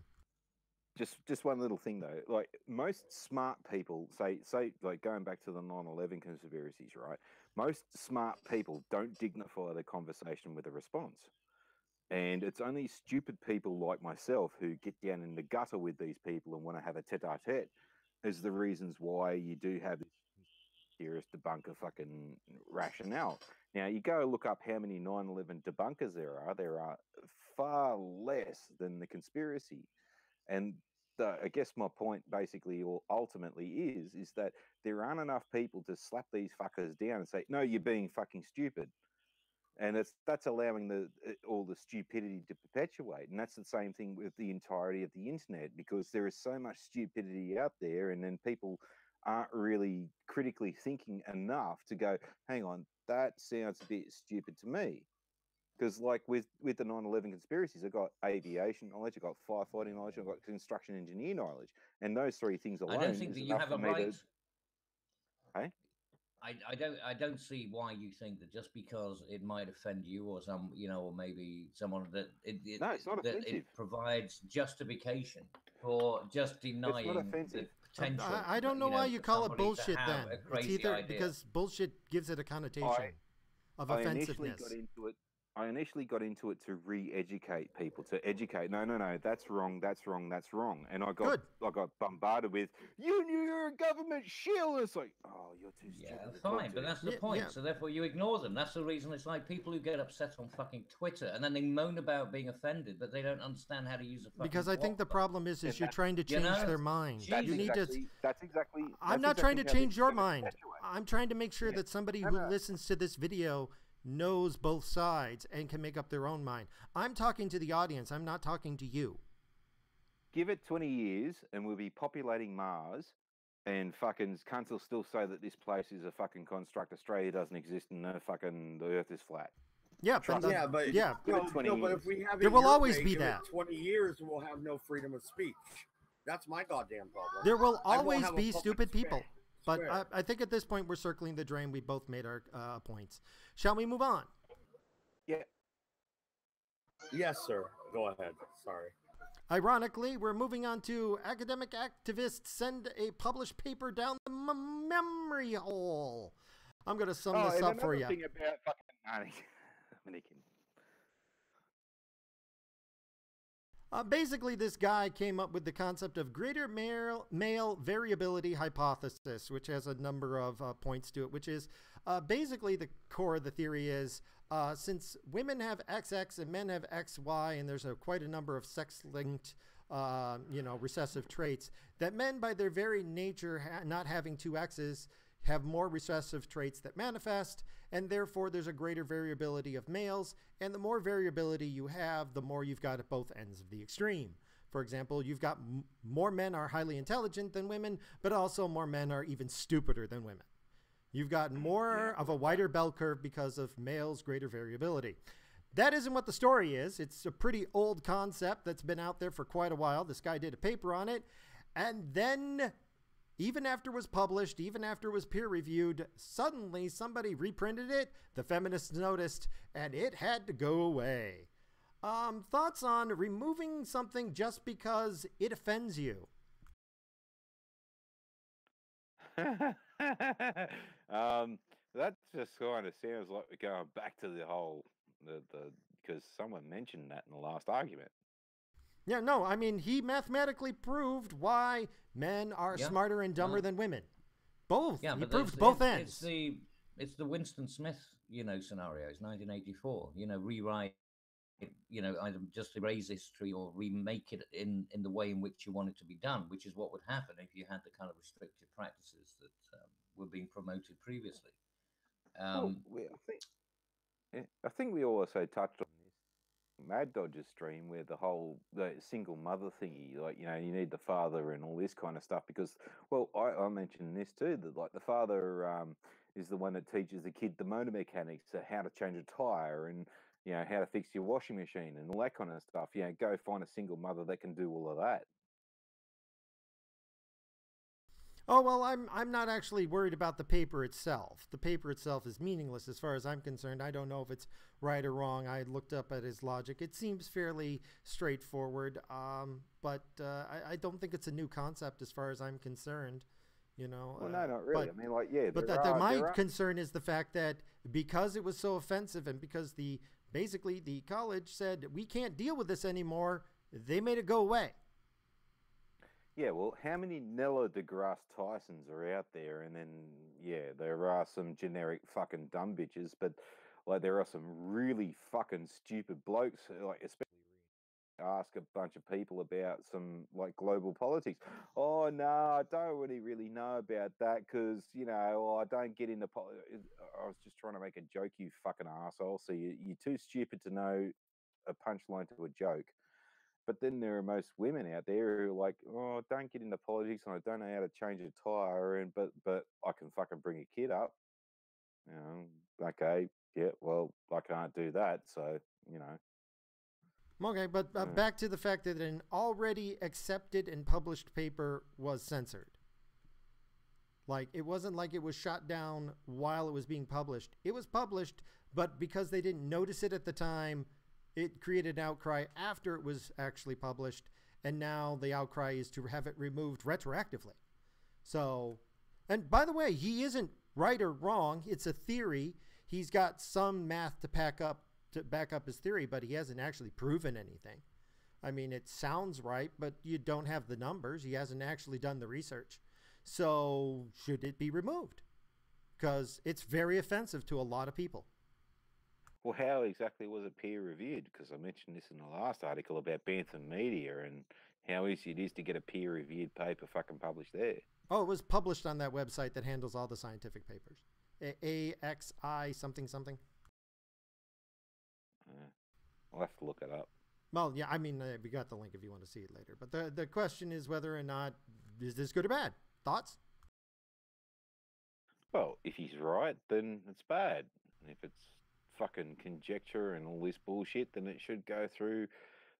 S2: Just one little thing though. Like most smart people say like going back to the 9/11 conspiracies, right? Most smart people don't dignify the conversation with a response. And it's only stupid people like myself who get down in the gutter with these people and want to have a tete-a-tete is the reasons why you do have this serious debunker fucking rationale. Now, you go look up how many 9/11 debunkers there are far less than the conspiracy. And I guess my point basically or ultimately is that there aren't enough people to slap these fuckers down and say, no, you're being fucking stupid. And that's allowing all the stupidity to perpetuate. And that's the same thing with the entirety of the internet, because there is so much stupidity out there, and then people aren't really critically thinking enough to go, hang on, that sounds a bit stupid to me. Because like with the 9/11 conspiracies, I've got aviation knowledge, I've got firefighting knowledge, I've got construction engineer knowledge. And those three things alone.
S1: I don't think that you have a right.
S2: Hey?
S1: I don't see why you think that just because it might offend you or some, or maybe someone that
S2: no, it's not offensive.
S1: It provides justification for just denying the potential.
S4: I don't know why you call it bullshit then. It's either because bullshit gives it a connotation of offensiveness.
S2: I initially got into it to re-educate people, to educate. No, that's wrong. And I got bombarded with, you're a government shill. It's like, oh, you're too stupid.
S1: Yeah, fine, but that's the point. Yeah. So therefore you ignore them. That's the reason. It's like people who get upset on fucking Twitter and then they moan about being offended, but they don't understand how to use a fucking
S4: Because I think the problem is you're trying to change their mind.
S2: That's exactly.
S4: I'm not trying to change your mind. I'm trying to make sure that somebody who listens to this video knows both sides and can make up their own mind. I'm talking to the audience. I'm not talking to you.
S2: Give it 20 years and we'll be populating Mars, and fucking cunts will still say that this place is a fucking construct. Australia doesn't exist and the Earth is flat.
S4: Yeah,
S3: but if we have
S4: there will always be that.
S3: 20 years, we'll have no freedom of speech. That's my goddamn problem.
S4: There will always be stupid people. But I think at this point we're circling the drain. We both made our points. Shall we move on?
S2: Yeah.
S3: Yes, sir. Go ahead. Sorry.
S4: Ironically, we're moving on to academic activists send a published paper down the memory hole. I'm going to sum this up for you.
S2: Thing about fucking
S4: basically, this guy came up with the concept of greater male variability hypothesis, which has a number of points to it, which is basically the core of the theory is since women have XX and men have XY, and there's quite a number of sex-linked recessive traits, that men, by their very nature, not having two X's, have more recessive traits that manifest, and therefore there's a greater variability of males, and the more variability you have, the more you've got at both ends of the extreme. For example, you've got more men are highly intelligent than women, but also more men are even stupider than women. You've got more of a wider bell curve because of males' greater variability. That isn't what the story is. It's a pretty old concept that's been out there for quite a while. This guy did a paper on it, and then even after it was published, even after it was peer-reviewed, suddenly somebody reprinted it, the feminists noticed, and it had to go away. Thoughts on removing something just because it offends you?
S2: That just kind of sounds like we're going back to the whole the because someone mentioned that in the last argument.
S4: Yeah, no, I mean, he mathematically proved why men are smarter and dumber than women. Both.
S1: Yeah,
S4: he
S1: but
S4: proved both ends.
S1: It's the Winston Smith, scenario. It's 1984. Rewrite, either just erase history or remake it in the way in which you want it to be done, which is what would happen if you had the kind of restrictive practices that were being promoted previously.
S2: I think we also touched on this Mad Dodger stream where the single mother thingy, like, you need the father and all this kind of stuff because, well, I mentioned this too, that like the father is the one that teaches the kid the motor mechanics, how to change a tire and, how to fix your washing machine and all that kind of stuff. Go find a single mother that can do all of that.
S4: Oh, well, I'm not actually worried about the paper itself. The paper itself is meaningless as far as I'm concerned. I don't know if it's right or wrong. I looked up at his logic. It seems fairly straightforward, but I don't think it's a new concept as far as I'm concerned.
S2: Well, no, not really.
S4: But my concern is the fact that because it was so offensive and because basically the college said we can't deal with this anymore, they made it go away.
S2: Yeah, well, how many Neil deGrasse Tysons are out there? And then, there are some generic fucking dumb bitches, but like there are some really fucking stupid blokes, like especially ask a bunch of people about some like global politics. Oh no, I don't really know about that because I don't get into politics. I was just trying to make a joke, you fucking asshole. So you're too stupid to know a punchline to a joke. But then there are most women out there who are like, oh, don't get into politics and I don't know how to change a tire, but I can fucking bring a kid up. Okay, yeah, well, I can't do that, so.
S4: Okay, but back to the fact that an already accepted and published paper was censored. Like, it wasn't like it was shot down while it was being published. It was published, but because they didn't notice it at the time, it created an outcry after it was actually published, and now the outcry is to have it removed retroactively. So, and by the way, he isn't right or wrong. It's a theory. He's got some math to back up his theory, but he hasn't actually proven anything. I mean, it sounds right, but you don't have the numbers. He hasn't actually done the research. So should it be removed? Because it's very offensive to a lot of people.
S2: Well, how exactly was it peer reviewed? Because I mentioned this in the last article about Bantam Media and how easy it is to get a peer reviewed paper fucking published there.
S4: Oh, it was published on that website that handles all the scientific papers. AXI something something.
S2: I'll have to look it up.
S4: Well, yeah, I mean, we got the link if you want to see it later. But the question is whether or not, is this good or bad? Thoughts?
S2: Well, if he's right, then it's bad. And if it's fucking conjecture and all this bullshit, then it should go through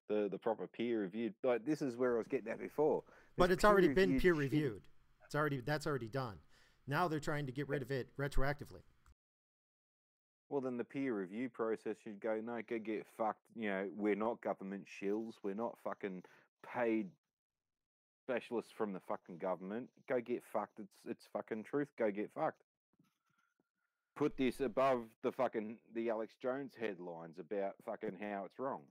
S2: the proper peer reviewed. Like, this is where I was getting at before.
S4: But it's already been peer reviewed. That's already done. Now they're trying to get rid of it retroactively.
S2: Well, then the peer review process should go, no, go get fucked. We're not government shills. We're not fucking paid specialists from the fucking government. Go get fucked. It's fucking truth. Go get fucked. Put this above the Alex Jones headlines about fucking how it's wrong.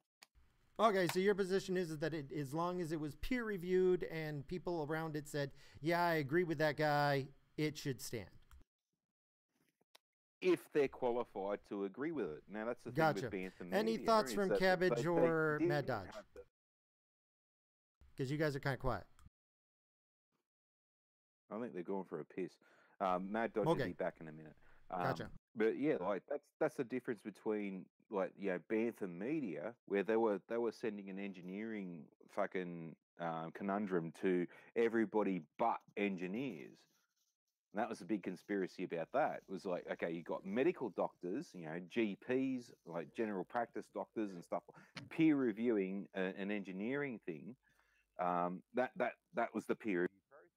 S4: Okay, so your position is that as long as it was peer reviewed and people around it said, yeah, I agree with that guy, it should stand.
S2: If they're qualified to agree with it. Now, that's the thing with Bantam Media.
S4: Any thoughts from Cabbage or Mad Dodge? Because you guys are kind of quiet.
S2: I think they're going for a piss. Mad Dodge will be back in a minute.
S4: Gotcha.
S2: But yeah, like that's the difference between Bantam Media, where they were sending an engineering fucking conundrum to everybody but engineers. And that was a big conspiracy about that. It was like, okay, you got medical doctors, GPs, like general practice doctors and stuff, peer reviewing an engineering thing. That was the peer review process.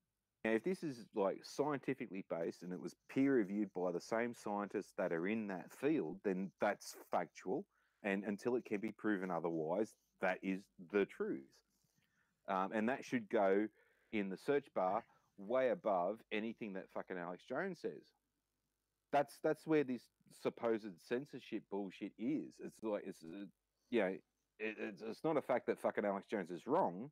S2: Now, if this is like scientifically based and it was peer reviewed by the same scientists that are in that field, then that's factual. And until it can be proven otherwise, that is the truth. And that should go in the search bar way above anything that fucking Alex Jones says. That's where this supposed censorship bullshit is. It's like it's not a fact that fucking Alex Jones is wrong.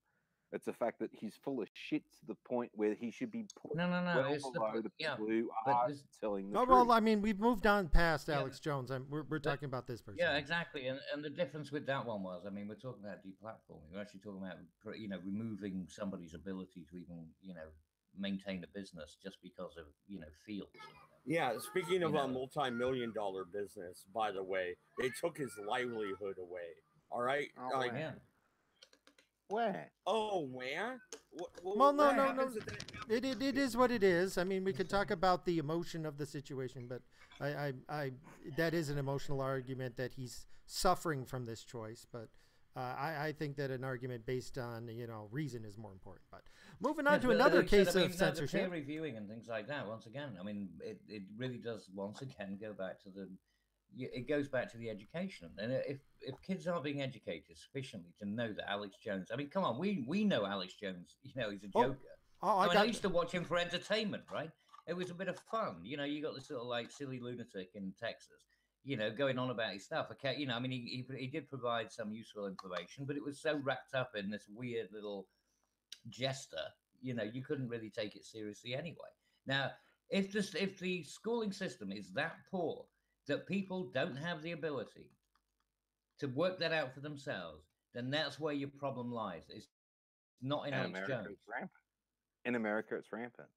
S2: It's a fact that he's full of shit to the point where he should be put
S1: No.
S2: well
S1: It's
S2: below the people who
S1: but
S2: are
S1: this,
S2: telling the
S4: Oh,
S2: truth.
S4: well, I mean, we've moved on past
S1: Yeah,
S4: Alex Jones. We're talking about this person.
S1: yeah, exactly. And the difference with that one was, I mean, we're talking about deplatforming. We're actually talking about, removing somebody's ability to even, maintain a business just because of, fields.
S3: Yeah, speaking of
S1: You
S3: a
S1: know.
S3: multi-million-dollar business, by the way, they took his livelihood away. All right,
S2: Oh,
S3: like,
S1: Yeah.
S2: Where?
S3: oh, where?
S4: Well, no.
S3: happens if that-
S4: It is what it is. I mean, we could talk about the emotion of the situation, but I that is an emotional argument that he's suffering from this choice. But I think that an argument based on reason is more important. But moving on to another case of
S1: The
S4: censorship.
S1: peer reviewing and things like that. Once again, I mean, it really does once again go back to it goes back to the education. And if kids are being educated sufficiently to know that Alex Jones, I mean, come on, we know Alex Jones, he's a joker. I used to watch him for entertainment, right? It was a bit of fun. You got this sort of like silly lunatic in Texas, going on about his stuff. Okay, I mean, he did provide some useful information, but it was so wrapped up in this weird little jester, you couldn't really take it seriously anyway. Now, if the schooling system is that poor that people don't have the ability to work that out for themselves, then that's where your problem lies. It's not in
S2: In
S1: Alex
S2: America,
S1: Jones.
S2: it's rampant. In America, it's rampant.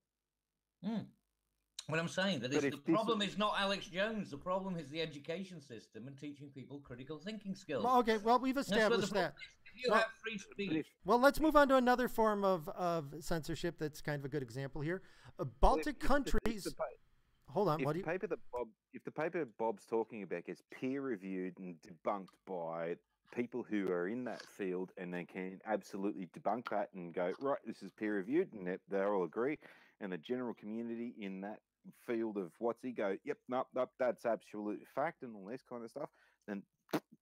S1: What I'm saying that
S2: But
S1: the
S2: if this
S1: problem
S2: was-
S1: is not Alex Jones. The problem is the education system and teaching people critical thinking skills.
S4: Well, okay, well, we've
S1: That's where the
S4: established that.
S1: problem is. If you have free speech,
S4: Well, let's move on to another form of censorship that's kind of a good example here. Baltic countries. Hold on.
S2: If
S4: What
S2: the
S4: do you?
S2: if the paper Bob's talking about gets peer reviewed and debunked by people who are in that field, and they can absolutely debunk that and go, right, this is peer reviewed, and they all agree, and the general community in that field of what's he go, yep, nope, that's absolute fact, and all this kind of stuff, then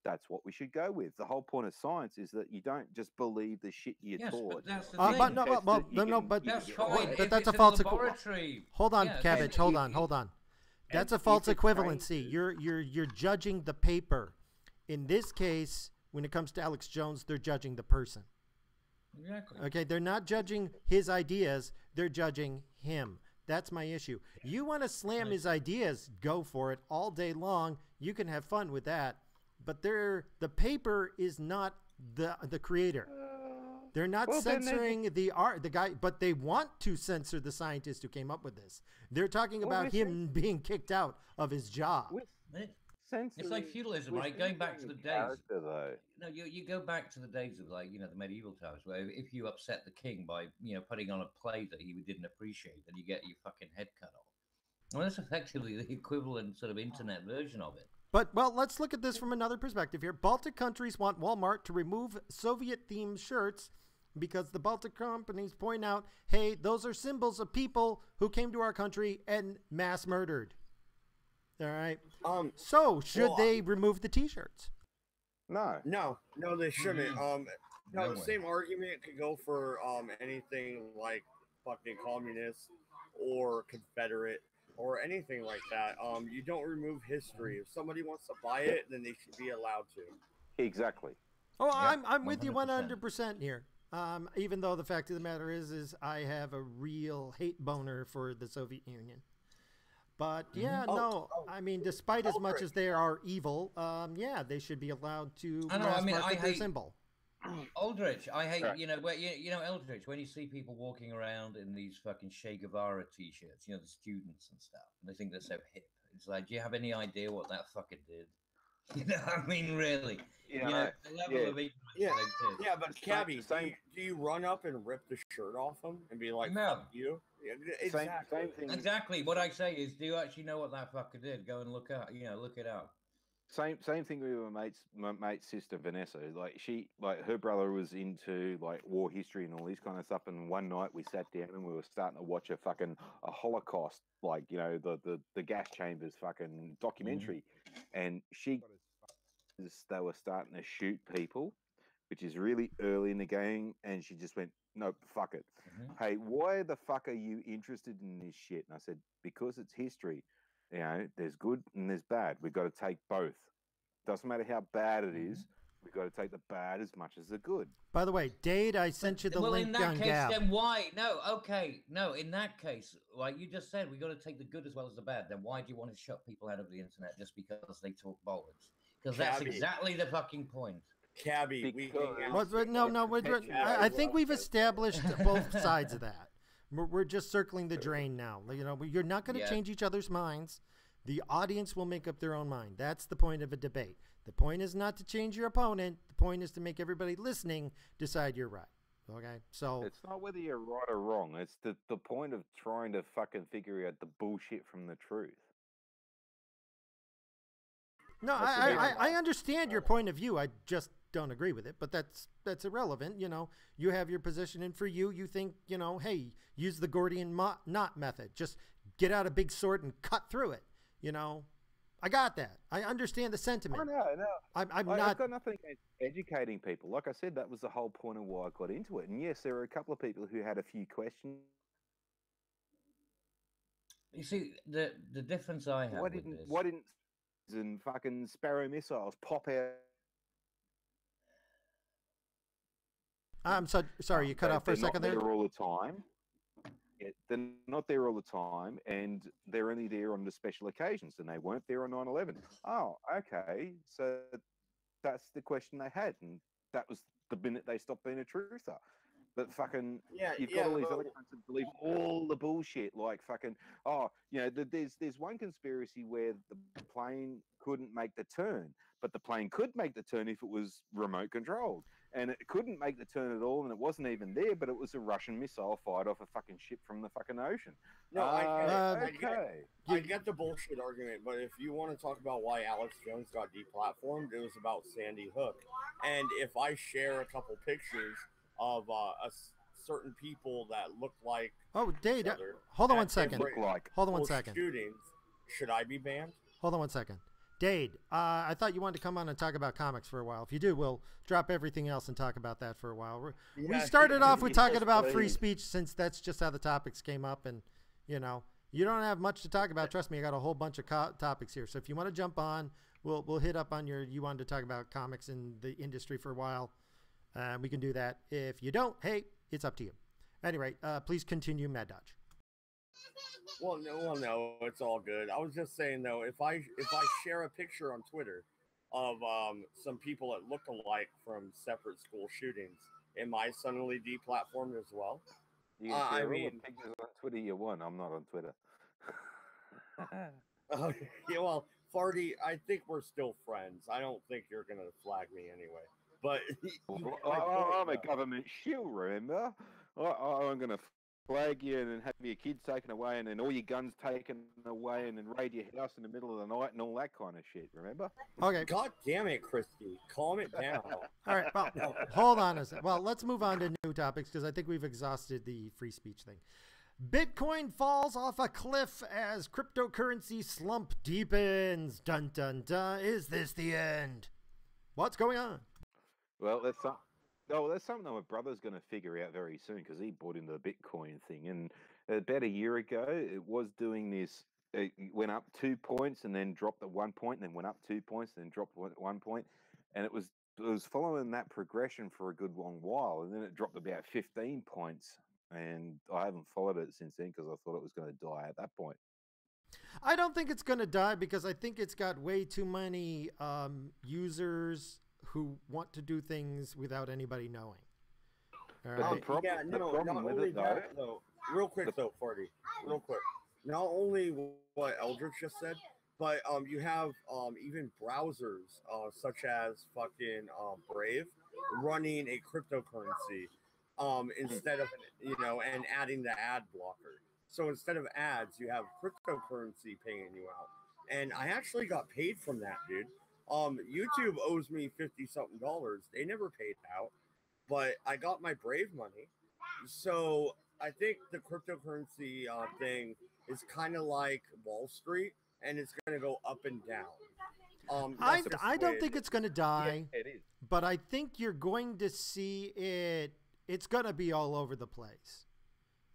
S2: that's what we should go with. The whole point of science is that you don't just believe the shit you're
S1: yes,
S2: taught.
S1: but that's the
S4: But
S1: thing.
S4: but
S1: That's
S2: you
S1: fine.
S2: can-
S1: if
S4: but that's
S1: it's
S4: a
S1: in a
S4: false
S1: laboratory.
S4: Hold on,
S1: Yeah,
S4: Cabbage.
S1: okay,
S4: Hold on. That's a
S2: if
S4: false
S2: it
S4: equivalency.
S2: changes-
S4: You're judging the paper. In this case, when it comes to Alex Jones, they're judging the person.
S1: Exactly.
S4: Okay, they're not judging his ideas, they're judging him. That's my issue. You want to slam his ideas, go for it all day long. You can have fun with that. But the paper is not the creator. They're not
S2: Well, then
S4: censoring the guy, but they want to censor the scientist who came up with this. They're talking
S2: Well,
S4: about him being kicked out of his job.
S1: It's like feudalism,
S2: we're
S1: right? Going back to the
S2: censoring
S1: days.
S2: character, though.
S1: No, you go back to the days of like the medieval times, where if you upset the king by putting on a play that he didn't appreciate, then you get your fucking head cut off. Well, that's effectively the equivalent sort of internet version of it.
S4: But, well, let's look at this from another perspective here. Baltic countries want Walmart to remove Soviet-themed shirts because the Baltic companies point out, hey, those are symbols of people who came to our country and mass murdered. All right. So, should they remove the T-shirts?
S3: No, they shouldn't.
S1: No
S3: The
S1: way.
S3: same argument could go for anything like fucking communist or Confederate or anything like that. You don't remove history. If somebody wants to buy it, then they should be allowed to.
S2: Exactly.
S4: Oh,
S1: Yeah,
S4: I'm with you
S1: 100%.
S4: 100% here. Even though the fact of the matter is I have a real hate boner for the Soviet Union. But yeah, I mean, despite as much as they are evil, yeah, they should be allowed to
S1: I know,
S4: mass
S1: I mean,
S4: market
S1: I
S4: their
S1: hate-
S4: symbol.
S1: Eldritch, I hate,
S2: Right.
S1: Eldritch, when you see people walking around in these fucking Che Guevara t-shirts, the students and stuff, and they think they're so hip. It's like, do you have any idea what that fucker did? I mean, really.
S2: Yeah,
S1: The level of ignorance
S3: Yeah.
S1: they did.
S3: Yeah, but Cabby,
S2: same-
S3: do you run up and rip the shirt off him and be like,
S1: No.
S3: fuck you? Yeah, exactly.
S2: Same thing.
S1: Exactly. What I say is, do you actually know what that fucker did? Go and look it up.
S2: Same thing with my mate's sister Vanessa. Like her brother was into like war history and all this kind of stuff. And one night we sat down and we were starting to watch a Holocaust, the gas chambers fucking documentary. And she they were starting to shoot people, which is really early in the game, and she just went, "Nope, fuck it. Hey, why the fuck are you interested in this shit?" And I said, "Because it's history. You know, there's good and there's bad. We've got to take both. Doesn't matter how bad it is. We've got to take the bad as much as the good."
S4: By the way, Dade, I sent you the link
S1: in that
S4: on
S1: case,
S4: Gab.
S1: then why? No, okay, no. In that case, like you just said, we got to take the good as well as the bad. Then why do you want to shut people out of the internet just because they talk bollocks? Because that's exactly the fucking point.
S3: Cabby,
S4: I think we've established both sides of that. We're just circling the drain now. You know, you're not going to change each other's minds. The audience will make up their own mind. That's the point of a debate. The point is not to change your opponent. The point is to make everybody listening decide you're right. Okay, so
S2: it's not whether you're right or wrong. It's the point of trying to fucking figure out the bullshit from the truth.
S4: No, I understand your point of view. I just don't agree with it, but that's irrelevant. You know, you have your position, and for you, you think, you know, hey, use the Gordian knot method. Just get out a big sword and cut through it. You know, I got that. I understand the sentiment.
S2: No.
S4: I've
S2: got nothing against educating people. Like I said, that was the whole point of why I got into it. And yes, there were a couple of people who had a few questions.
S1: You see, the difference I have
S2: Why didn't and fucking Sparrow missiles pop out?
S4: I'm sorry, you cut off for a second there.
S2: They're all the time. Yeah, they're not there all the time, and they're only there on the special occasions, and they weren't there on 9/11. Oh, okay. So that's the question they had, and that was the minute they stopped being a truther. But fucking, you've got all these other cunts that believe all the bullshit, like fucking, there's one conspiracy where the plane couldn't make the turn, but the plane could make the turn if it was remote controlled. And it couldn't make the turn at all, and it wasn't even there, but it was a Russian missile fired off a fucking ship from the fucking ocean.
S3: No, I get the bullshit argument, but if you want to talk about why Alex Jones got deplatformed, it was about Sandy Hook. And if I share a couple pictures of certain people that look like
S4: Dade, hold on one second. Hold on one second.
S3: Shootings, should I be banned?
S4: Hold on one second. Dade, I thought you wanted to come on and talk about comics for a while. If you do, we'll drop everything else and talk about that for a while. We started off with talking about free speech, since that's just how the topics came up. And, you know, you don't have much to talk about. Trust me, I got a whole bunch of topics here. So if you want to jump on, we'll hit up on you wanted to talk about comics in the industry for a while. We can do that. If you don't, hey, it's up to you. Anyway, please continue, Mad Dodge.
S3: Well, no, it's all good. I was just saying though, if I share a picture on Twitter of some people that look alike from separate school shootings, am I suddenly deplatformed as well?
S2: You can share all the pictures on Twitter you want. I'm not on Twitter.
S3: Yeah, well, Farty, I think we're still friends. I don't think you're gonna flag me anyway. But
S2: I'm a government shield, remember? I'm gonna flag you and then have your kids taken away and then all your guns taken away and then raid your house in the middle of the night and all that kind of shit, remember?
S4: Okay.
S3: God damn it, Christy. Calm it down.
S4: All right, well, hold on a second. Well, let's move on to new topics because I think we've exhausted the free speech thing. Bitcoin falls off a cliff as cryptocurrency slump deepens. Dun, dun, dun. Is this the end? What's going on?
S2: Well, that's something that my brother's going to figure out very soon because he bought into the Bitcoin thing. And about a year ago, it was doing this. It went up 2 points and then dropped at 1 point, and then went up 2 points and then dropped at 1 point. And it was following that progression for a good long while. And then it dropped about 15 points. And I haven't followed it since then because I thought it was going to die at that point.
S4: I don't think it's going to die because I think it's got way too many users who want to do things without anybody knowing. All right.
S3: Not only that, though. Real quick, though, Farty. Real quick. Not only what Eldritch just said, but you have even browsers such as fucking Brave running a cryptocurrency instead of, and adding the ad blocker. So instead of ads, you have cryptocurrency paying you out. And I actually got paid from that, dude. YouTube owes me $50-something. They never paid out, but I got my Brave money. So I think the cryptocurrency thing is kind of like Wall Street, and it's going to go up and down.
S4: I
S3: That's just
S4: I
S3: the way
S4: don't think it's going to die,
S2: Yeah, it is.
S4: but I think you're going to see it. It's going to be all over the place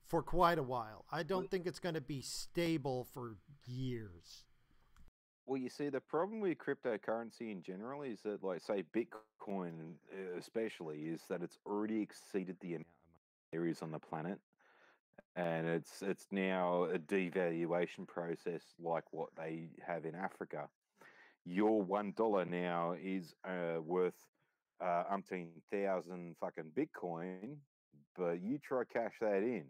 S4: for quite a while. I don't think it's going to be stable for years.
S2: Well, you see, the problem with cryptocurrency in general is that, like, say, Bitcoin especially, is that it's already exceeded the amount of money there is on the planet, and it's now a devaluation process like what they have in Africa. Your $1 now is worth umpteen thousand fucking Bitcoin, but you try cash that in.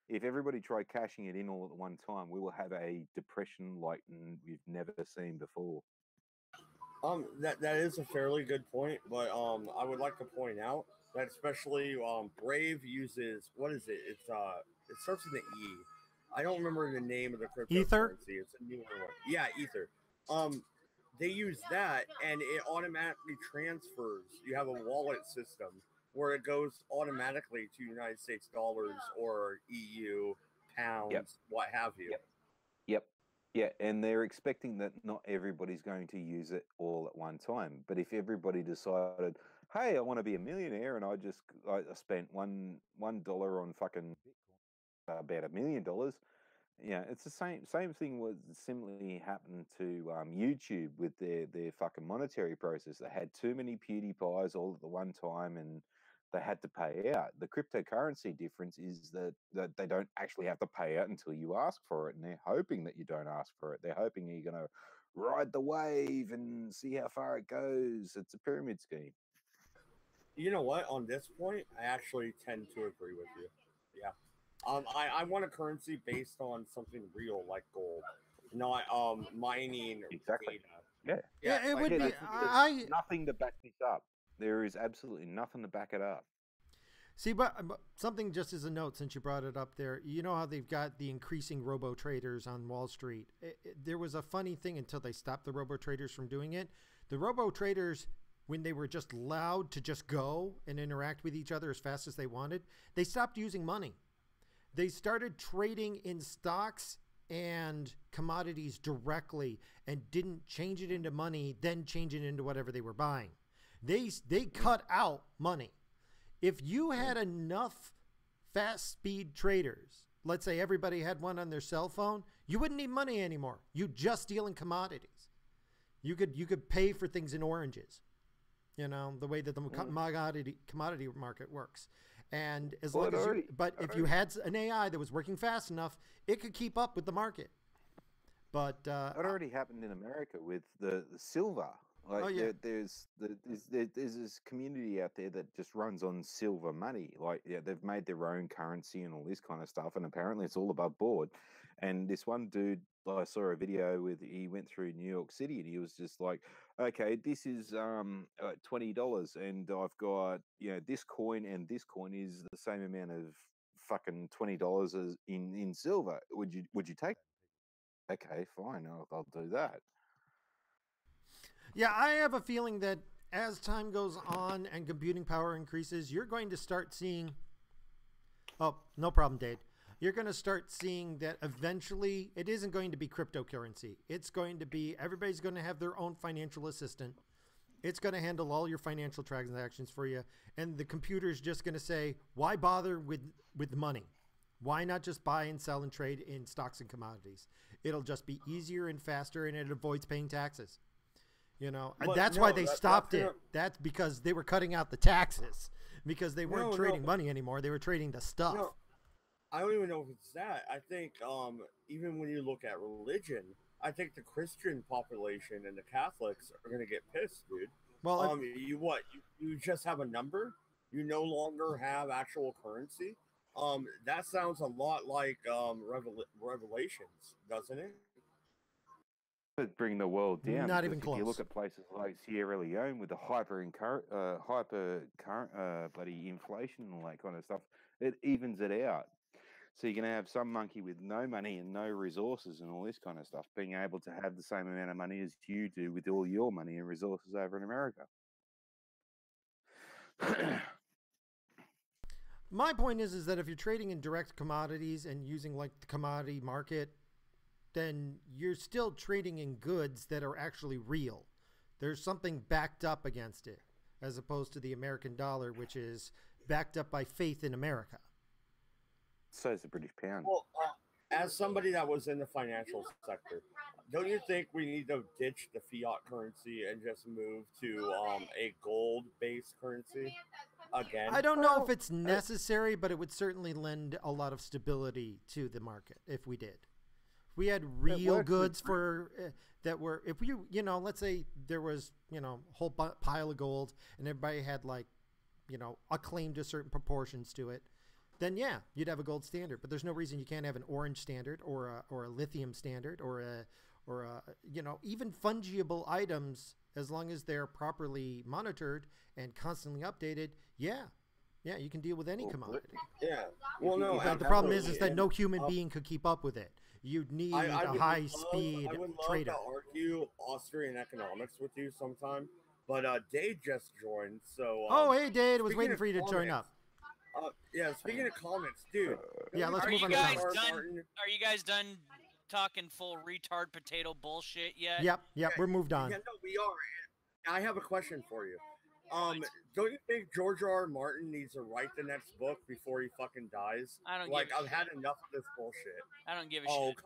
S2: If everybody tried cashing it in all at one time, we will have a depression like we've never seen before.
S3: That is a fairly good point, but I would like to point out that especially Brave uses what is it? It starts with an E. I don't remember the name of the
S4: Ether?
S3: cryptocurrency. It's a newer one. Yeah, Ether. Um, they use that, and it automatically transfers. You have a wallet system where it goes automatically to United States dollars or EU pounds, what have you.
S2: Yep. Yep. Yeah, and they're expecting that not everybody's going to use it all at one time. But if everybody decided, hey, I want to be a millionaire, and I spent $1 on fucking about $1 million. Yeah, it's the same thing was similarly happened to YouTube with their fucking monetary process. They had too many PewDiePies all at the one time, and they had to pay out. The cryptocurrency difference is that they don't actually have to pay out until you ask for it, and they're hoping that you don't ask for it. They're hoping you're going to ride the wave and see how far it goes. It's a pyramid scheme.
S3: You know what? On this point, I actually tend to agree with you. Yeah. I want a currency based on something real like gold, not mining
S2: Exactly.
S3: data.
S2: Yeah.
S4: Yeah, it
S3: like,
S4: would be.
S2: There's nothing to back this up. There is absolutely nothing to back it up.
S4: See, but something just as a note, since you brought it up there, you know how they've got the increasing robo traders on Wall Street. There was a funny thing until they stopped the robo traders from doing it. The robo traders, when they were just allowed to just go and interact with each other as fast as they wanted, they stopped using money. They started trading in stocks and commodities directly and didn't change it into money, then change it into whatever they were buying. They cut out money. If you had enough fast speed traders, let's say everybody had one on their cell phone, you wouldn't need money anymore. You just deal in commodities. You could pay for things in oranges, you know, the way that the commodity market works. And as long as if you had an AI that was working fast enough, it could keep up with the market. But
S2: it already happened in America with the silver. Like, there's this community out there that just runs on silver money. Like, yeah, they've made their own currency and all this kind of stuff, and apparently it's all above board. And this one dude, I saw a video with, he went through New York City, and he was just like, okay, this is $20, and I've got, you know, this coin, and this coin is the same amount of fucking $20 as in silver. Would you take it? Okay, fine, I'll do that.
S4: Yeah, I have a feeling that as time goes on and computing power increases, you're going to start seeing. Oh, no problem, Dave. You're going to start seeing that eventually it isn't going to be cryptocurrency. It's going to be, everybody's going to have their own financial assistant. It's going to handle all your financial transactions for you. And the computer's just going to say, why bother with money? Why not just buy and sell and trade in stocks and commodities? It'll just be easier and faster, and it avoids paying taxes. You know, and that's why they stopped it. That's because they were cutting out the taxes because they weren't trading money anymore. They were trading the stuff.
S3: No, I don't even know if it's that. I think even when you look at religion, I think the Christian population and the Catholics are going to get pissed, dude.
S4: Well,
S3: you just have a number. You no longer have actual currency. That sounds a lot like Revelations, doesn't it?
S2: Bring the world down.
S4: Not even close.
S2: If you look at places like Sierra Leone with the hyper bloody inflation and all that kind of stuff, it evens it out. So you're going to have some monkey with no money and no resources and all this kind of stuff being able to have the same amount of money as you do with all your money and resources over in America.
S4: My point is that if you're trading in direct commodities and using like the commodity market, then you're still trading in goods that are actually real. There's something backed up against it, as opposed to the American dollar, which is backed up by faith in America.
S2: So is the British pound.
S3: Well, as somebody that was in the financial sector, don't you think we need to ditch the fiat currency and just move to a gold-based currency again?
S4: I don't know if it's necessary, but it would certainly lend a lot of stability to the market if we did. If we had real goods for that were, if you, you know, let's say there was, you know, a whole pile of gold and everybody had like, you know, a claim to certain proportions to it, then yeah, you'd have a gold standard. But there's no reason you can't have an orange standard or a lithium standard or a you know, even fungible items, as long as they're properly monitored and constantly updated. Yeah, you can deal with any commodity.
S3: Yeah. Well, no.
S4: But the problem is that no human being could keep up with it. You'd need a high-speed
S3: I would love
S4: trader.
S3: to argue Austrian economics with you sometime, but Dave just joined, so.
S4: Oh, hey, Dave, I was waiting for you to join up.
S3: Yeah, speaking of comics, dude.
S4: Yeah, let's move on to
S5: Are
S4: comics.
S5: you guys done talking full retard potato bullshit yet?
S4: Yep, we're moved on.
S3: Yeah, no, we are. I have a question for you. Don't you think George R.R. Martin needs to write the next book before he fucking dies?
S5: I don't
S3: like.
S5: give a
S3: I've had enough of this bullshit.
S5: I don't give a
S3: Oh,
S5: shit.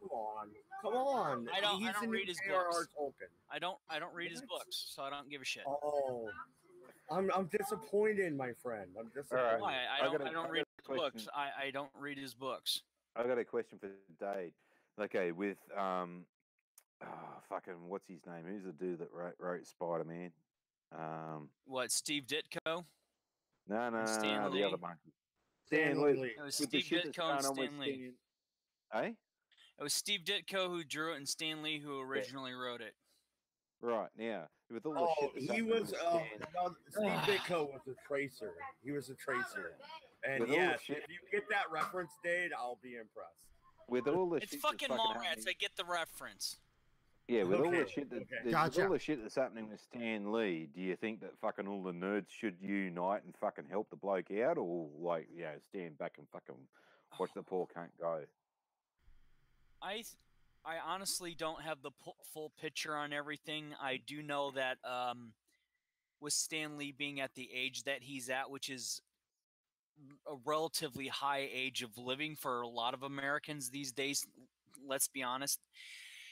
S3: come on!
S5: I don't read his books.
S3: Tolkien.
S5: I don't read his books, so I don't give a shit.
S3: Oh, I'm disappointed, my friend. I'm disappointed.
S2: All right.
S5: Why? I don't read his books. I don't read his books.
S2: I got a question for Dave. Okay, with fucking what's his name? Who's the dude that wrote Spider-Man?
S5: What, Steve Ditko?
S2: No,
S5: Stan Lee?
S2: the other monkey.
S3: Stan Lee.
S5: It was
S2: With the
S5: Steve
S2: shit that's
S5: Ditko and
S2: going on with
S5: Stan Lee.
S2: Eh?
S5: It was Steve Ditko who drew it and Stan Lee who originally wrote it.
S2: Right, now with all the shit that's
S3: he
S2: happening
S3: was.
S2: with Stan-
S3: No, Steve Ditko was a tracer. He was a tracer. And
S2: With all the
S3: yes,
S2: shit-
S3: if you get that reference, Dave, I'll be impressed.
S2: with all the
S5: It's
S2: shit
S5: fucking
S2: that's
S5: Mallrats.
S2: happening-
S5: I get the reference.
S2: Yeah, with all the
S3: Okay,
S2: shit that
S3: okay.
S2: with
S4: Gotcha.
S2: all the shit that's happening with Stan Lee, do you think that fucking all the nerds should unite and fucking help the bloke out, or like, stand back and fucking watch the poor cunt go?
S5: I honestly don't have the full picture on everything. I do know that with Stan Lee being at the age that he's at, which is a relatively high age of living for a lot of Americans these days, let's be honest.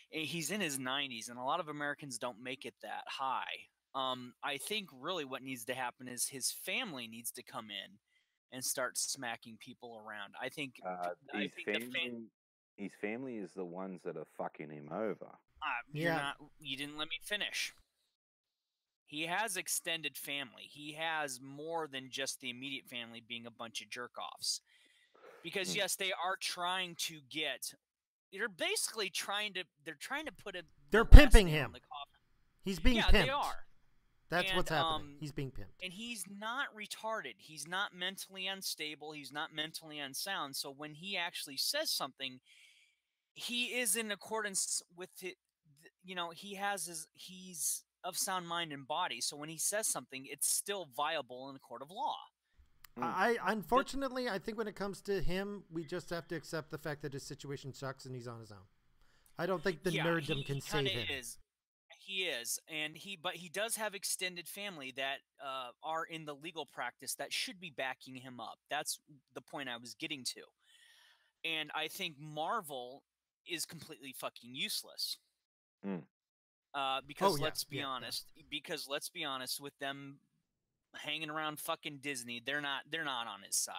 S5: He's in his 90s, and a lot of Americans don't make it that high. I think really what needs to happen is his family needs to come in and start smacking people around. I think
S2: His family is the ones that are fucking him over.
S5: You didn't let me finish. He has extended family. He has more than just the immediate family being a bunch of jerk-offs. Because yes, they are trying to get. They're basically trying to put a.
S4: They're pimping him. He's being pimped.
S5: They are.
S4: That's what's happening. He's being pimped.
S5: And he's not retarded. He's not mentally unstable. He's not mentally unsound. So when he actually says something, he is in accordance with it. He's of sound mind and body. So when he says something, it's still viable in a court of law.
S4: Unfortunately, I think when it comes to him, we just have to accept the fact that his situation sucks and he's on his own. I don't think the nerddom can save him.
S5: He is, but he does have extended family that are in the legal practice that should be backing him up. That's the point I was getting to. And I think Marvel is completely fucking useless. Because let's be honest, with them hanging around fucking Disney, they're not on his side.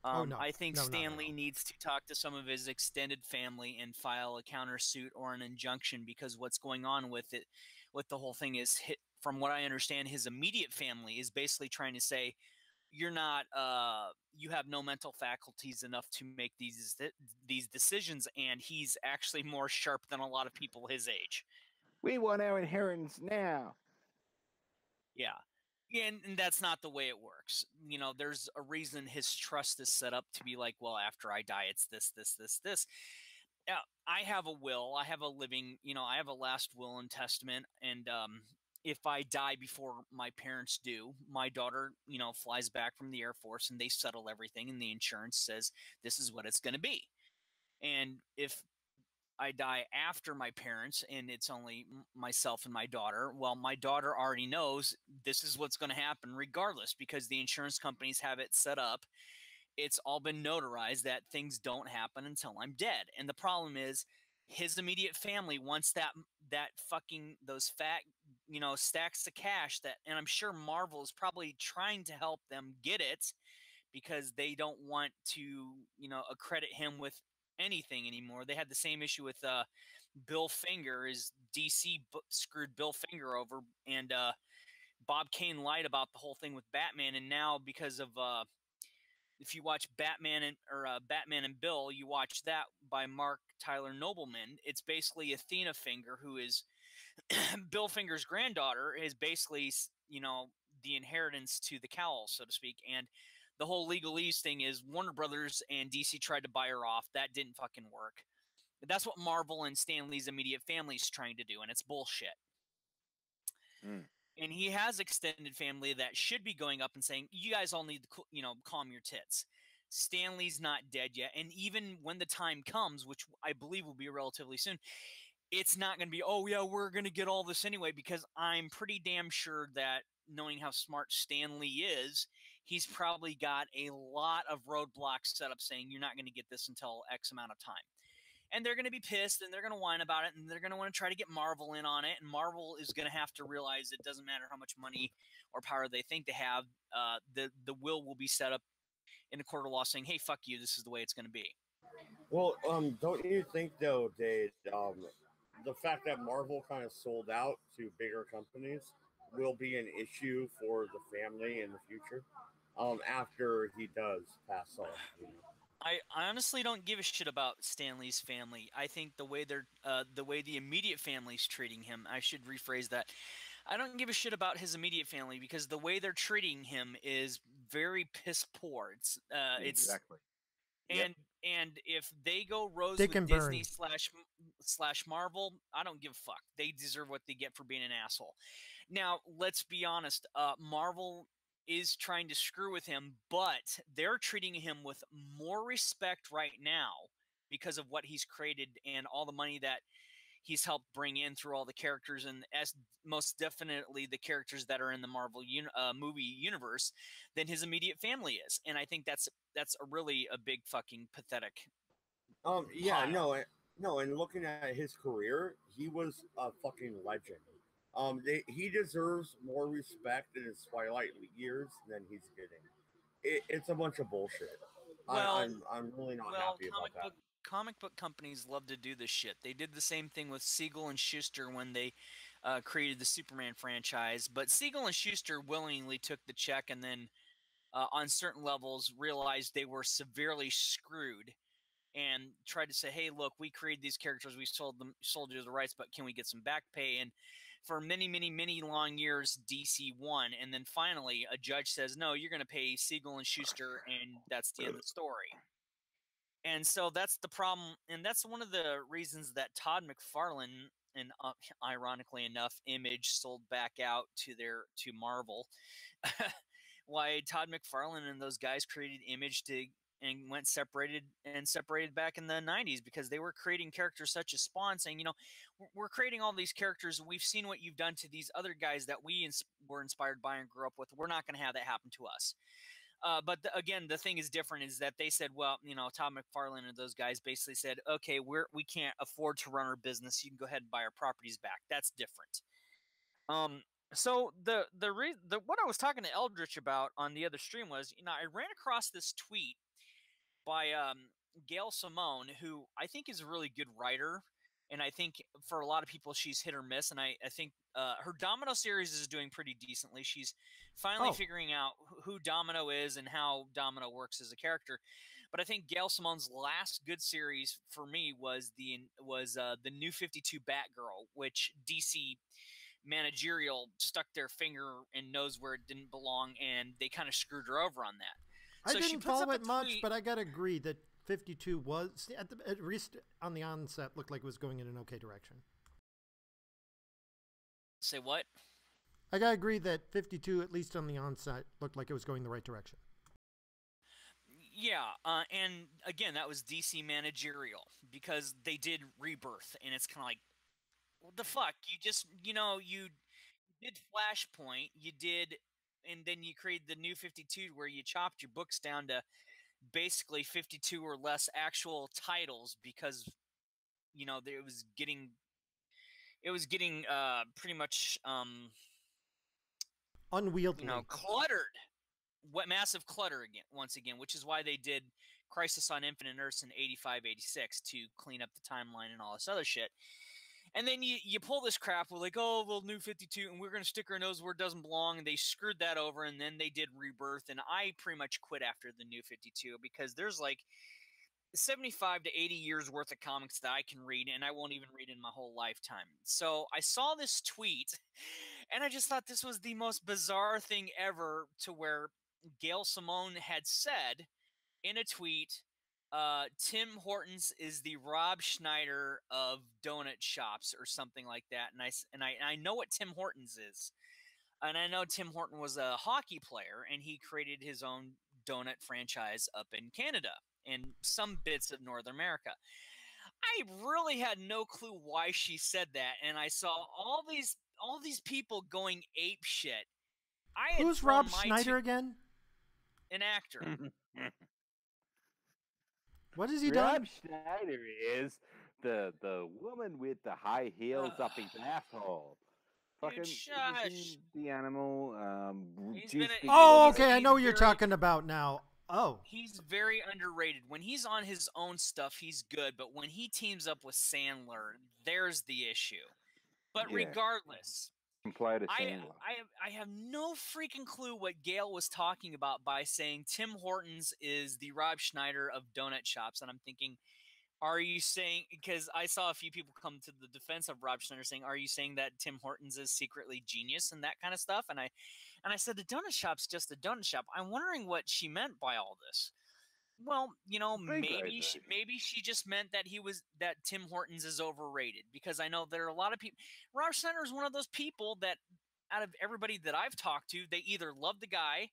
S5: I think Stan Lee needs to talk to some of his extended family and file a countersuit or an injunction, because what's going on with the whole thing is, from what I understand, his immediate family is basically trying to say, you're not, you have no mental faculties enough to make these decisions, and he's actually more sharp than a lot of people his age.
S2: We want our inheritance now.
S5: Yeah. And that's not the way it works. There's a reason his trust is set up to be like, well, after I die, it's this. Now, I have a will. I have a living, I have a last will and testament. And if I die before my parents do, my daughter, flies back from the Air Force and they settle everything. And the insurance says this is what it's going to be. And if I die after my parents and it's only myself and my daughter, well, my daughter already knows this is what's going to happen regardless, because the insurance companies have it set up. It's all been notarized that things don't happen until I'm dead. And the problem is his immediate family wants that fucking those fat, stacks of cash that, and I'm sure Marvel is probably trying to help them get it because they don't want to, accredit him with anything anymore. They had the same issue with Bill Finger. Is DC screwed Bill Finger over, and Bob Kane lied about the whole thing with Batman, and now because of if you watch Batman and Bill, you watch that by Mark Tyler Nobleman. It's basically Athena Finger, who is Bill Finger's granddaughter, is basically the inheritance to the cowl, so to speak. And the whole legalese thing is Warner Brothers and DC tried to buy her off. That didn't fucking work. But that's what Marvel and Stan Lee's immediate family is trying to do, and it's bullshit.
S2: Mm.
S5: And he has extended family that should be going up and saying, you guys all need to, calm your tits. Stan Lee's not dead yet. And even when the time comes, which I believe will be relatively soon, it's not going to be, oh, yeah, we're going to get all this anyway, because I'm pretty damn sure that knowing how smart Stan Lee is, he's probably got a lot of roadblocks set up saying you're not going to get this until X amount of time. And they're going to be pissed, and they're going to whine about it, and they're going to want to try to get Marvel in on it. And Marvel is going to have to realize it doesn't matter how much money or power they think they have. The will be set up in a court of law saying, hey, fuck you, this is the way it's going to be.
S3: Well, don't you think, though, Dave, the fact that Marvel kind of sold out to bigger companies will be an issue for the family in the future after he does pass on?
S5: I honestly don't give a shit about Stan Lee's family. I think the way the immediate family's treating him, I should rephrase that. I don't give a shit about his immediate family because the way they're treating him is very piss poor.
S2: Exactly.
S5: And if they go rose
S4: They
S5: with
S4: can
S5: Disney
S4: burn.
S5: slash Marvel, I don't give a fuck. They deserve what they get for being an asshole. Now, let's be honest. Marvel is trying to screw with him, but they're treating him with more respect right now because of what he's created and all the money that he's helped bring in through all the characters, and as most definitely the characters that are in the Marvel movie universe, than his immediate family is. And I think that's a big fucking pathetic.
S3: Yeah, no, and looking at his career, he was a fucking legend. He deserves more respect in his twilight years than he's getting. It's a bunch of bullshit.
S5: Well,
S3: I'm really not happy about that.
S5: Comic book companies love to do this shit. They did the same thing with Siegel and Schuster when they created the Superman franchise. But Siegel and Schuster willingly took the check and then, on certain levels, realized they were severely screwed and tried to say, "Hey, look, we created these characters. We sold you the rights, but can we get some back pay?" And for many, many, many long years, DC won, and then finally, a judge says, "No, you're going to pay Siegel and Schuster," and that's the end of the story. And so that's the problem, and that's one of the reasons that Todd McFarlane and ironically enough, Image sold back out to Marvel. Why Todd McFarlane and those guys created Image and went separated back in the 90s because they were creating characters such as Spawn, saying, we're creating all these characters. We've seen what you've done to these other guys that we were inspired by and grew up with. We're not going to have that happen to us. But again, the thing is different is that they said, well, Todd McFarlane and those guys basically said, okay, we can't afford to run our business. You can go ahead and buy our properties back. That's different. So what I was talking to Eldritch about on the other stream was, I ran across this tweet by Gail Simone, who I think is a really good writer. And I think for a lot of people, she's hit or miss. And I think her Domino series is doing pretty decently. She's finally figuring out who Domino is and how Domino works as a character. But I think Gail Simone's last good series for me was the New 52 Batgirl, which DC managerial stuck their finger and nose where it didn't belong, and they kind of screwed her over on that.
S4: So I didn't follow it much, but I gotta agree that 52 was at least on the onset looked like it was going in an okay direction.
S5: Say what?
S4: I gotta agree that 52, at least on the onset, looked like it was going the right direction.
S5: Yeah, and again, that was DC managerial because they did Rebirth, and it's kind of like, what the fuck? You just, you did Flashpoint, you did, and then you created the New 52 where you chopped your books down to basically 52 or less actual titles because, it was getting pretty much,
S4: Unwieldy.
S5: cluttered. What massive clutter again, once again, which is why they did Crisis on Infinite Earths in 85, 86 to clean up the timeline and all this other shit. And then you pull this crap, we're like, oh, well, New 52, and we're going to stick our nose where it doesn't belong, and they screwed that over, and then they did Rebirth, and I pretty much quit after the New 52 because there's like 75 to 80 years worth of comics that I can read, and I won't even read in my whole lifetime. So I saw this tweet, and I just thought this was the most bizarre thing ever, to where Gail Simone had said in a tweet, Tim Hortons is the Rob Schneider of donut shops or something like that. And I know what Tim Hortons is. And I know Tim Horton was a hockey player, and he created his own donut franchise up in Canada and some bits of North America. I really had no clue why she said that, and I saw all these people going ape shit.
S4: Who's Rob Schneider again?
S5: An actor.
S4: What has he
S2: Rob
S4: done?
S2: Schneider is the woman with the high heels up his asshole. Fucking
S5: shush.
S2: The Animal.
S4: Oh, okay. I know what you're talking about now. Oh,
S5: he's very underrated. When he's on his own stuff, he's good. But when he teams up with Sandler, there's the issue. But regardless, I have no freaking clue what Gail was talking about by saying Tim Hortons is the Rob Schneider of donut shops. And I'm thinking, are you saying, because I saw a few people come to the defense of Rob Schneider saying, are you saying that Tim Hortons is secretly genius and that kind of stuff? And I said, the donut shop's just a donut shop. I'm wondering what she meant by all this. Well, maybe she just meant that Tim Hortons is overrated, because I know there are a lot of people. Rob Schneider is one of those people that, out of everybody that I've talked to, they either love the guy,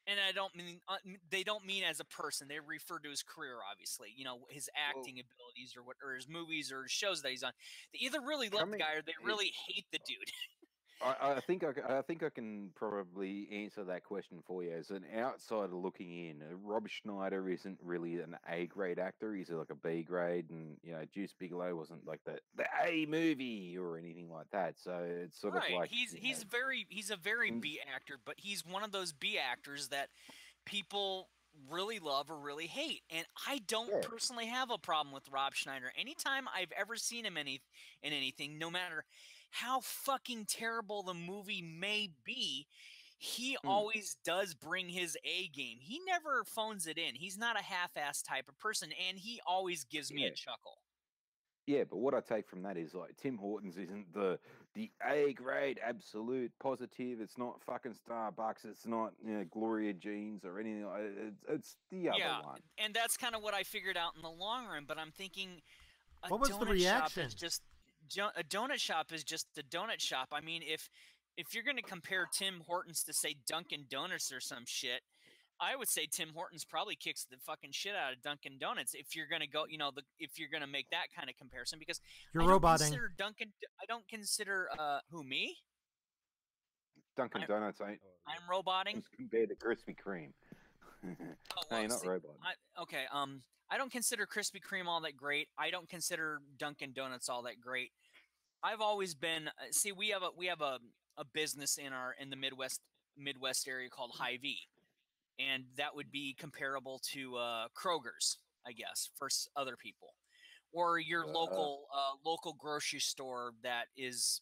S5: and I don't mean they don't mean as a person. They refer to his career, obviously. His acting abilities or his movies or shows that he's on. They either really love the guy or they really hate the dude.
S2: I think I can probably answer that question for you. As an outsider looking in, Rob Schneider isn't really an A grade actor. He's like a B grade, and Juice Bigelow wasn't like the A movie or anything like that. So it's sort of like
S5: he's a very B actor, but he's one of those B actors that people really love or really hate. And I don't personally have a problem with Rob Schneider. Anytime I've ever seen him in anything, no matter how fucking terrible the movie may be, he always does bring his A game. He never phones it in. He's not a half-ass type of person, and he always gives me a chuckle.
S2: Yeah, but what I take from that is, like, Tim Hortons isn't the A grade absolute positive. It's not fucking Starbucks. It's not Gloria Jeans or anything. It's the other one.
S5: And that's kind of what I figured out in the long run. But I'm thinking,
S4: what was the reaction?
S5: A donut shop is just a donut shop. I mean, if you're going to compare Tim Hortons to, say, Dunkin' Donuts or some shit, I would say Tim Hortons probably kicks the fucking shit out of Dunkin' Donuts if you're going to go, if you're going to make that kind of comparison, because
S4: you're roboting.
S5: I don't consider who, me?
S2: Dunkin' Donuts ain't.
S5: I'm roboting.
S2: Compared to Krispy Kreme. No, you're not roboting.
S5: Okay. I don't consider Krispy Kreme all that great. I don't consider Dunkin' Donuts all that great. I've always been we have a business in the Midwest area called Hy-Vee, and that would be comparable to Kroger's, I guess, for other people, or your local grocery store that is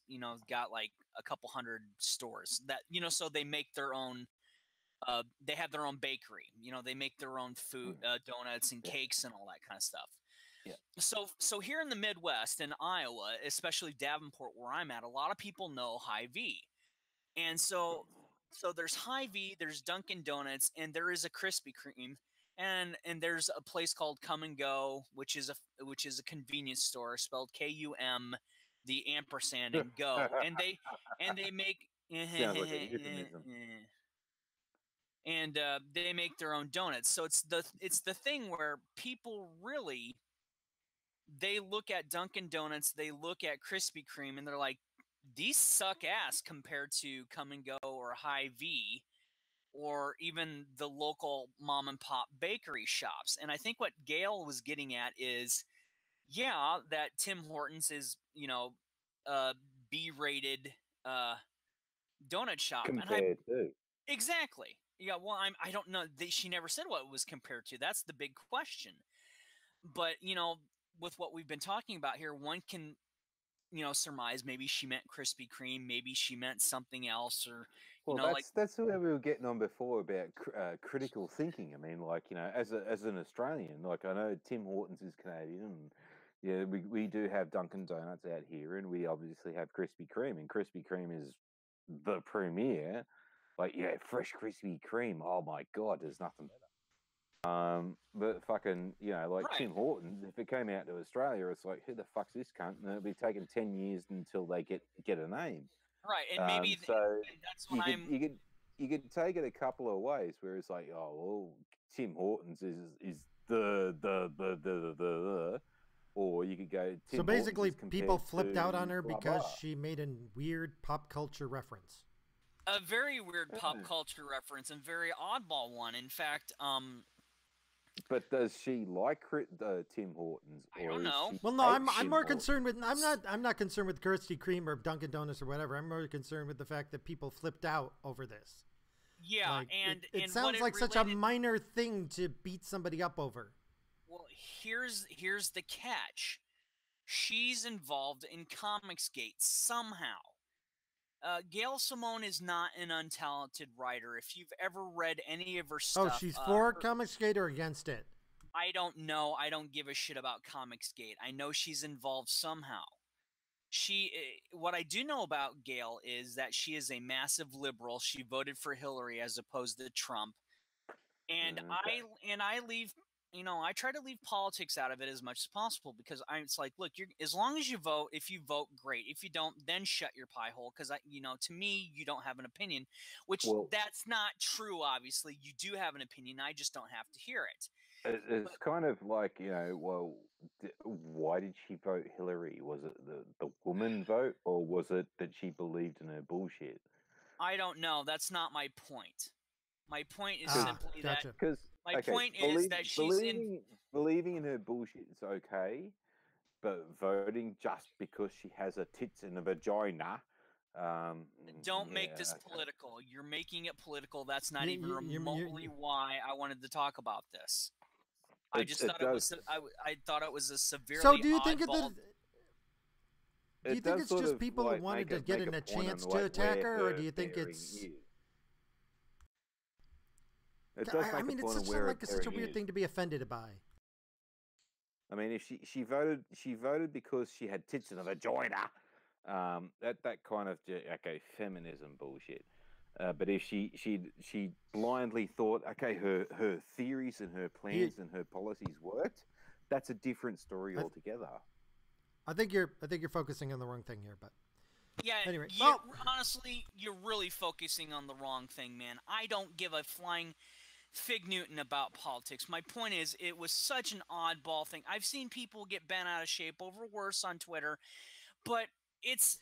S5: got like a couple hundred stores that so they make their own. They have their own bakery. They make their own food, donuts and cakes and all that kind of stuff.
S2: Yeah.
S5: So here in the Midwest, in Iowa, especially Davenport, where I'm at, a lot of people know Hy-Vee, and so there's Hy-Vee, there's Dunkin' Donuts, and there is a Krispy Kreme, and there's a place called Come and Go, which is a convenience store spelled K-U-M, the ampersand and go, and they make
S2: sounds like a euphemism.
S5: and they make their own donuts. So it's the thing where people really, they look at Dunkin' Donuts, they look at Krispy Kreme, and they're like, these suck ass compared to Come and Go or Hy-Vee or even the local mom and pop bakery shops. And I think what Gail was getting at is, yeah, that Tim Hortons is, B-rated donut shop.
S2: Compared to.
S5: Exactly. Yeah, well, I don't know. She never said what it was compared to. That's the big question. But, with what we've been talking about here, one can, surmise maybe she meant Krispy Kreme, maybe she meant something else, or,
S2: Well, that's where we were getting on before about critical thinking. I mean, like, as an Australian, like, I know Tim Hortons is Canadian, and yeah, we do have Dunkin' Donuts out here, and we obviously have Krispy Kreme, and Krispy Kreme is the premier. Like, yeah, fresh Krispy Kreme. Oh my God, there's nothing better. But fucking, like
S5: Right.
S2: Tim Hortons, if it came out to Australia, it's like, who the fuck's this cunt? And it'll be taking 10 years until they get a name.
S5: Right, and maybe
S2: so
S5: that's what
S2: you could take it a couple of ways, where it's like, oh well, Tim Hortons is the, or you could go. Tim
S4: So basically,
S2: Hortons
S4: people flipped out on her
S2: blah,
S4: because
S2: blah.
S4: she made a weird pop culture reference.
S5: A very weird pop culture reference and very oddball one. In fact,
S2: But does she like Tim Hortons?
S5: I don't know.
S4: Well, no, I'm more concerned with. I'm not concerned with Krispy Kreme or Dunkin' Donuts or whatever. I'm more concerned with the fact that people flipped out over this.
S5: Yeah,
S4: Like,
S5: and
S4: it sounds like such a minor thing to beat somebody up over.
S5: Well, here's the catch. She's involved in Comicsgate somehow. Gail Simone is not an untalented writer. If you've ever read any of her stuff...
S4: Oh, she's for Comicsgate or against it?
S5: I don't know. I don't give a shit about Comicsgate. I know she's involved somehow. What I do know about Gail is that she is a massive liberal. She voted for Hillary as opposed to Trump. And I leave... I try to leave politics out of it as much as possible because it's like, look, as long as you vote, if you vote, great. If you don't, then shut your pie hole because, to me, you don't have an opinion, which that's not true, obviously. You do have an opinion. I just don't have to hear it.
S2: It's kind of like, why did she vote Hillary? Was it the woman vote, or was it that she believed in her bullshit?
S5: I don't know. That's not my point. My point is simply
S4: gotcha.
S5: that... My point is that she's
S2: believing in her bullshit is okay, but voting just because she has a tits and a vagina.
S5: Don't make this political. You're making it political. That's not even remotely why I wanted to talk about this. I just thought it was. I thought it was a severely.
S4: So do you think
S5: oddball...
S4: Do you think it's just people who wanted to get a chance to attack her, or do you think it's? It's such a weird thing to be offended by.
S2: I mean, if she voted because she had tits and a vagina, that kind of feminism bullshit. But if she blindly thought, okay, her theories and her plans and her policies worked, that's a different story altogether.
S4: I think you're focusing on the wrong thing here, but
S5: yeah.
S4: Anyway,
S5: honestly, you're really focusing on the wrong thing, man. I don't give a flying fig Newton about politics. My point is, it was such an oddball thing. I've seen people get bent out of shape over worse on Twitter, but it's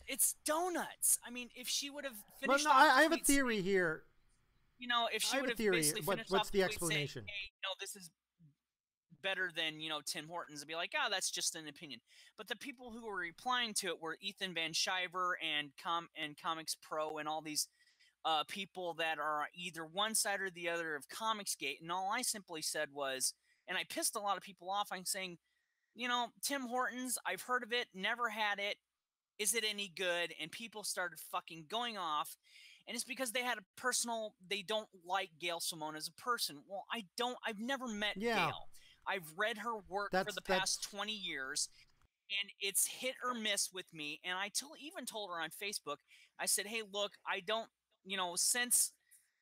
S5: donuts. I mean, if she would have finished,
S4: I have a theory here.
S5: If she would have basically finished
S4: what's
S5: off
S4: the
S5: tweet
S4: explanation?
S5: saying, hey, this is better than Tim Hortons, and be like, that's just an opinion. But the people who were replying to it were Ethan Van Shiver and Comics Pro and all these people that are either one side or the other of Comicsgate, and all I simply said was, and I pissed a lot of people off, I'm saying, Tim Hortons, I've heard of it, never had it, is it any good? And people started fucking going off, and it's because they don't like Gail Simone as a person. Well, I've never met Gail. I've read her work for the past 20 years, and it's hit or miss with me, and I even told her on Facebook, I said, hey, look, I don't, since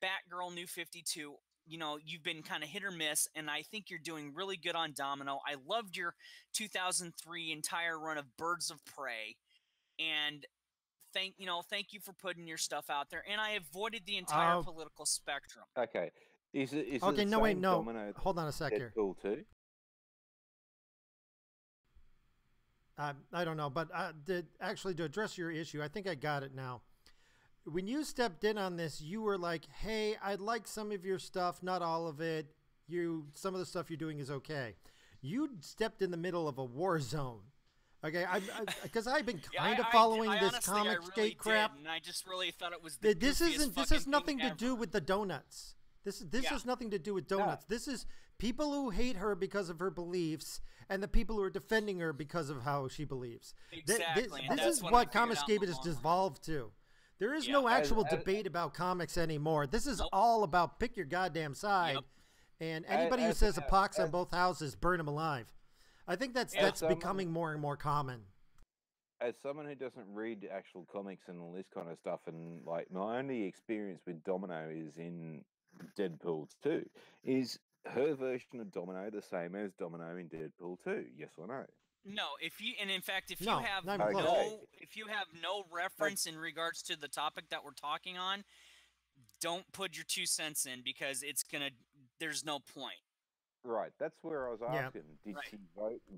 S5: Batgirl New 52, you've been kind of hit or miss, and I think you're doing really good on Domino. I loved your 2003 entire run of Birds of Prey, and thank you for putting your stuff out there. And I avoided the entire political spectrum.
S2: Okay, Is it
S4: Okay,
S2: the
S4: no, wait,
S2: same
S4: no.
S2: Domino that
S4: Hold on a sec here.
S2: Deadpool 2?
S4: I don't know, but actually, to address your issue, I think I got it now. When you stepped in on this, you were like, "Hey, I'd like some of your stuff, not all of it. Some of the stuff you're doing is okay." You stepped in the middle of a war zone. Okay, because I've been kind of following this Comicsgate crap,
S5: and I just really thought it was the
S4: this
S5: goofiest
S4: has nothing
S5: thing
S4: to do
S5: ever.
S4: with the donuts. This has nothing to do with donuts. This is people who hate her because of her beliefs, and the people who are defending her because of how she believes.
S5: Exactly.
S4: This is what Comicsgate has devolved to. There is no actual debate about comics anymore. This is all about pick your goddamn side, and anybody who says a pox on both houses, burn them alive. I think that's becoming more and more common.
S2: As someone who doesn't read actual comics and all this kind of stuff, and like my only experience with Domino is in Deadpool 2. Is her version of Domino the same as Domino in Deadpool 2? Yes or no?
S5: No, if you
S4: No,
S5: have
S4: not even close.
S5: no reference in regards to the topic that we're talking on, don't put your 2 cents in because there's no point.
S2: Right, that's where I was
S4: Yeah.
S2: asking. Did
S5: Right.
S2: she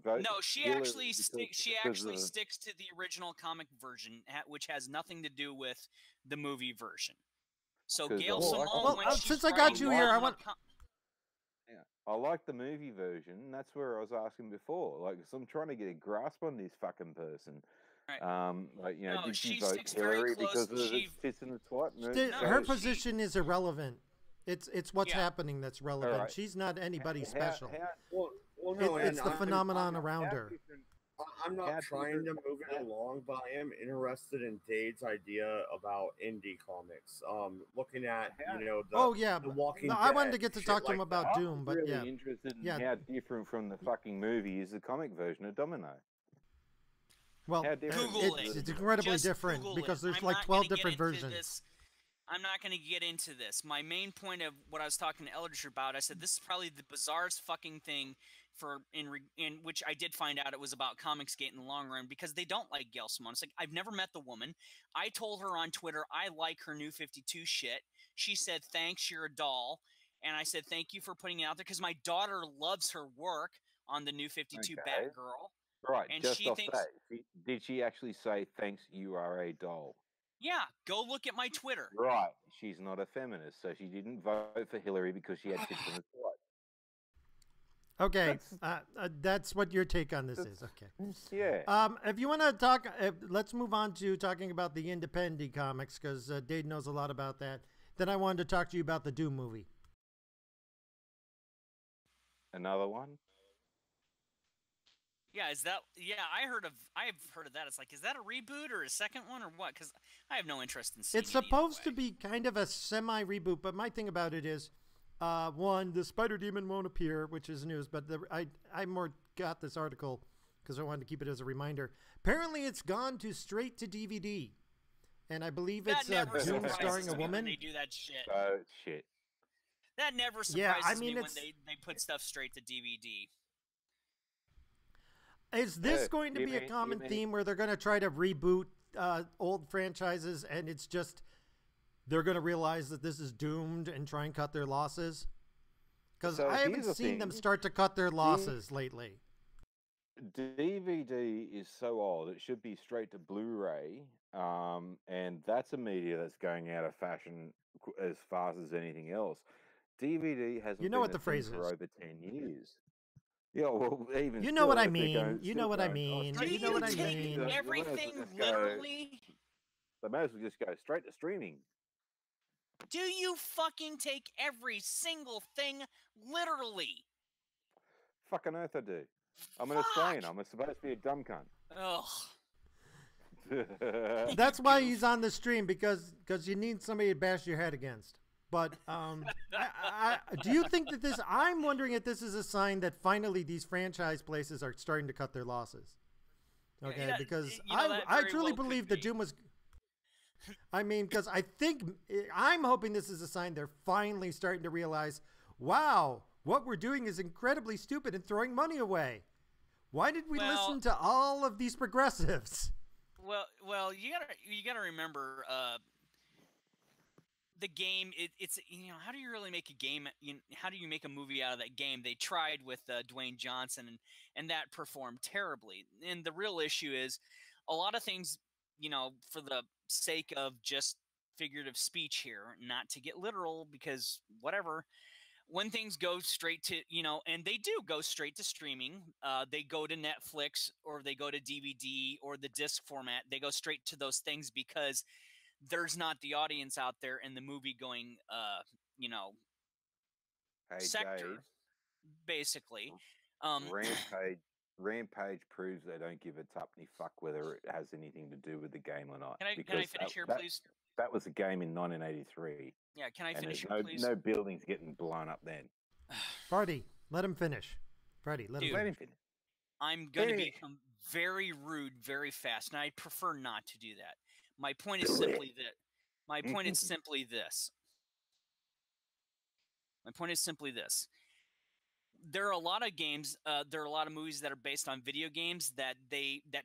S2: vote?
S5: No, she
S2: Hillary
S5: actually
S2: because of-
S5: sticks to the original comic version, which has nothing to do with the movie version. So
S2: Because
S5: Gail
S2: the whole-
S5: Simone,
S2: Well,
S5: when she's
S4: since I got
S5: writing
S4: you here, I
S5: on
S4: want-
S2: Yeah, I like the movie version. That's where I was asking before. Like, 'cause I'm trying to get a grasp on this fucking person.
S5: Right.
S2: Like,
S5: No,
S2: did she
S5: she
S2: vote
S5: sticks very
S2: Hillary
S5: close.
S2: because of
S5: She-
S2: the tits and the twat? No,
S4: Her
S2: so
S4: position is irrelevant. It's what's
S5: Yeah.
S4: happening that's relevant.
S2: right.
S4: She's not anybody
S2: how-
S4: special.
S3: Well, no,
S4: It's
S3: and
S4: the phenomenon around her.
S3: I'm
S2: How
S3: not trying to
S2: different-
S3: move it along, but I am interested in Dade's idea about indie comics. Looking at the Walking
S4: No, I wanted to
S3: Dead,
S4: get to
S3: shit
S4: talk to him
S3: like
S4: about
S3: that.
S4: Doom, but
S2: really
S4: yeah.
S2: interested in
S4: Yeah.
S2: how different from the fucking movie is the comic version of Domino.
S4: Well,
S2: How different
S5: Google
S2: is
S5: it.
S4: it's incredibly
S5: Just
S4: different
S5: Google
S4: because
S5: it.
S4: there's
S5: I'm
S4: like
S5: not
S4: 12
S5: gonna get
S4: different
S5: into
S4: versions.
S5: this. I'm not going to get into this. My main point of what I was talking to Eldritch about, I said this is probably the bizarrest fucking thing in which I did find out it was about Comicsgate in the long run because they don't like Gail Simone. It's like I've never met the woman. I told her on Twitter I like her New 52 shit. She said thanks, you're a doll, and I said thank you for putting it out there because my daughter loves her work on the New 52
S2: Okay.
S5: Batgirl.
S2: Right,
S5: And
S2: just
S5: she
S2: off
S5: thinks-
S2: that, did she actually say, thanks, you are a doll?
S5: Yeah, go look at my Twitter.
S2: Right, she's not a feminist, so she didn't vote for Hillary because she had tits in the twat.
S4: Okay, that's what your take on this is. Okay.
S2: Yeah.
S4: If you want to talk, let's move on to talking about the independent comics because Dave knows a lot about that. Then I wanted to talk to you about the Doom movie.
S2: Another one?
S5: Yeah, is that? Yeah, I've heard of that. It's like, is that a reboot or a second one or what? Because I have no interest in seeing
S4: It's
S5: it either
S4: supposed to
S5: way.
S4: be kind of a semi-reboot, but my thing about it is, one, the Spider Demon won't appear, which is news. But I more got this article because I wanted to keep it as a reminder. Apparently, it's gone straight to DVD, and I believe it's
S5: never
S4: Doom
S5: surprises
S4: starring a
S5: me when
S4: woman.
S5: they do that shit.
S2: Oh, shit.
S5: That never
S4: Yeah,
S5: surprises
S4: I mean,
S5: me when
S4: it's-
S5: they put stuff straight to DVD.
S4: Is this
S2: Yeah,
S4: going to
S2: you
S4: be a
S2: mean-
S4: common
S2: you mean-
S4: theme where they're going to try to reboot old franchises and it's just they're going to realize that this is doomed and try and cut their losses? Because
S2: So
S4: I haven't
S2: here's the
S4: seen them
S2: thing.
S4: start to cut their losses lately.
S2: DVD is so old, it should be straight to Blu-ray, and that's a media that's going out of fashion as fast as anything else. DVD hasn't
S4: You know
S2: been
S4: what
S2: a
S4: the
S2: thing
S4: phrase
S2: for
S4: is.
S2: over 10 years. Yeah, well, even
S4: You know what
S2: still,
S4: I
S2: if they're
S4: mean.
S2: going-
S4: You
S2: still
S4: know what I
S2: going,
S4: mean.
S5: Do
S4: You know
S5: you
S4: what I
S5: take
S4: mean.
S2: They might as well
S5: everything
S2: just
S5: literally?
S2: They may as well just go straight to streaming.
S5: Do you fucking take every single thing literally?
S2: Fucking earth I do. I'm an
S5: Fuck!
S2: Australian. I'm supposed to be a dumb cunt.
S5: Ugh.
S4: That's why he's on the stream because you need somebody to bash your head against. But do you think that this? I'm wondering if this is a sign that finally these franchise places are starting to cut their losses. Okay,
S5: Yeah,
S4: because
S5: you know, that
S4: I
S5: very
S4: truly
S5: well could
S4: believe that
S5: be.
S4: Doom was. I mean, because I'm hoping this is a sign they're finally starting to realize, wow, what we're doing is incredibly stupid and throwing money away. Why did we
S5: Well-
S4: listen to all of these progressives?
S5: Well, you gotta remember. the game, it's how do you really make a game? How do you make a movie out of that game? They tried with Dwayne Johnson, and that performed terribly. And the real issue is a lot of things, for the sake of just figurative speech here, not to get literal, because whatever. When things go straight to, and they do go straight to streaming, they go to Netflix or they go to DVD or the disc format. They go straight to those things because there's not the audience out there in the movie going,
S2: Hey,
S5: sector,
S2: Dave,
S5: basically.
S2: Rampage proves they don't give a tuppenny fuck whether it has anything to do with the game or not.
S5: Can I finish here, please?
S2: That was a game in 1983.
S5: Yeah, can I finish here, please?
S2: No buildings getting blown up then.
S4: Freddie, let him finish. Freddie, let him finish.
S5: I'm going to become very rude very fast, and I prefer not to do that. My point is simply that. My point is simply this. My point is simply this. There are a lot of games, there are a lot of movies that are based on video games that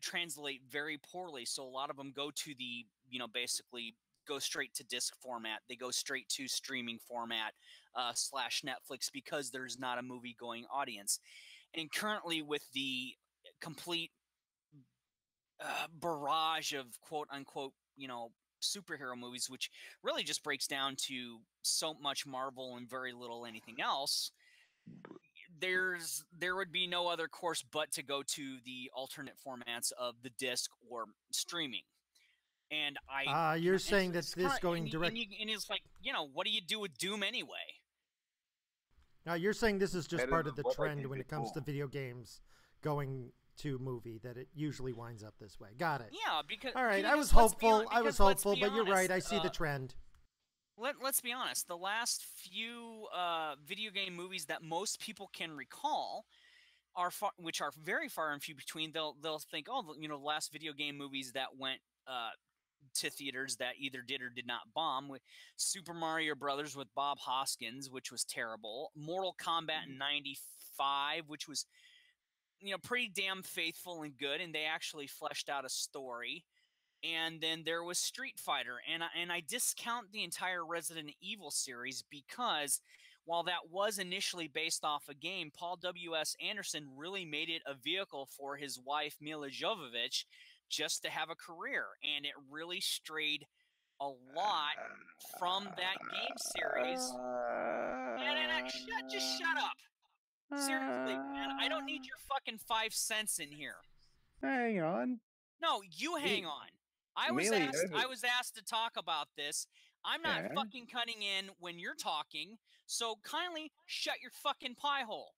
S5: translate very poorly. So a lot of them go to the, basically go straight to disc format. They go straight to streaming format / Netflix because there's not a movie going audience. And currently with the complete barrage of quote unquote, superhero movies, which really just breaks down to so much Marvel and very little anything else, there would be no other course but to go to the alternate formats of the disc or streaming. And
S4: you're saying that this going direct,
S5: and it's like, what do you do with Doom anyway?
S4: Now you're saying this is just part of the
S2: what they
S4: trend
S2: did
S4: when it comes to video games going to movie, that it usually winds up this way. Got it.
S5: Yeah, because
S4: all right,
S5: because
S4: I was hopeful. But you're
S5: honest,
S4: right. I see the trend.
S5: Let's be honest. The last few video game movies that most people can recall are which are very far and few between. They'll think, the last video game movies that went to theaters that either did or did not bomb, with Super Mario Brothers with Bob Hoskins, which was terrible. Mortal Kombat in '95, which was pretty damn faithful and good, and they actually fleshed out a story. And then there was Street Fighter, and I discount the entire Resident Evil series because while that was initially based off a game, Paul W.S. Anderson really made it a vehicle for his wife Mila Jovovich just to have a career, and it really strayed a lot from that game series. Just shut up. Seriously, man, I don't need your fucking 5 cents in here.
S2: Hang on.
S5: No, you hang on. I was asked to talk about this. I'm not fucking cutting in when you're talking, so kindly shut your fucking pie hole.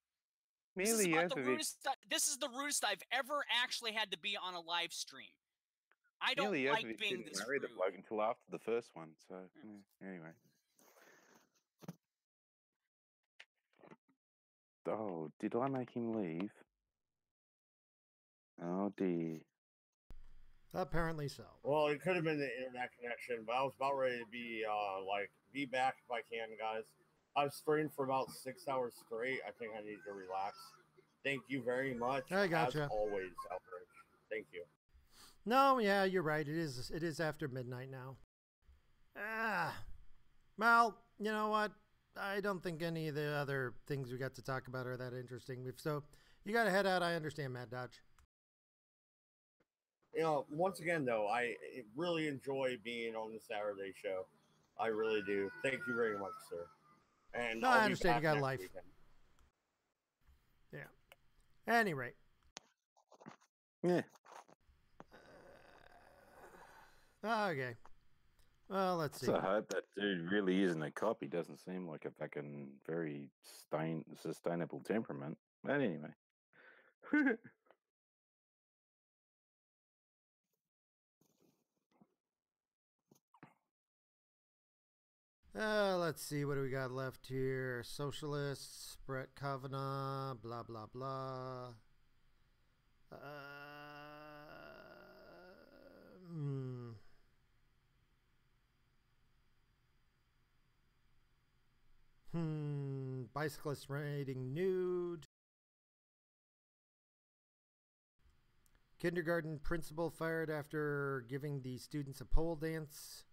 S5: This is the rudest I've ever actually had to be on a live stream. I don't like being this rude.
S2: The bloke until after the first one, so anyway. Oh, did I make him leave? Oh dear.
S4: Apparently so.
S3: Well, it could have been the internet connection, but I was about ready to be back if I can, guys. I've streamed for about 6 hours straight. I think I need to relax. Thank you very much.
S4: I gotcha.
S3: As always, Eldritch. Thank you.
S4: No, yeah, you're right. It is after midnight now. Well, you know what? I don't think any of the other things we got to talk about are that interesting. So you got to head out. I understand, Mad Dodge.
S3: Once again, though, I really enjoy being on the Saturday show. I really do. Thank you very much, sir. And
S4: I understand you got life. Weekend. Yeah. At any rate.
S2: Yeah.
S4: Okay. Well, let's see.
S2: So I hope that dude really isn't a cop. He doesn't seem like a fucking very sustainable temperament. But anyway.
S4: Let's see. What do we got left here? Socialists, Brett Kavanaugh, blah, blah, blah. Bicyclist riding nude. Kindergarten principal fired after giving the students a pole dance.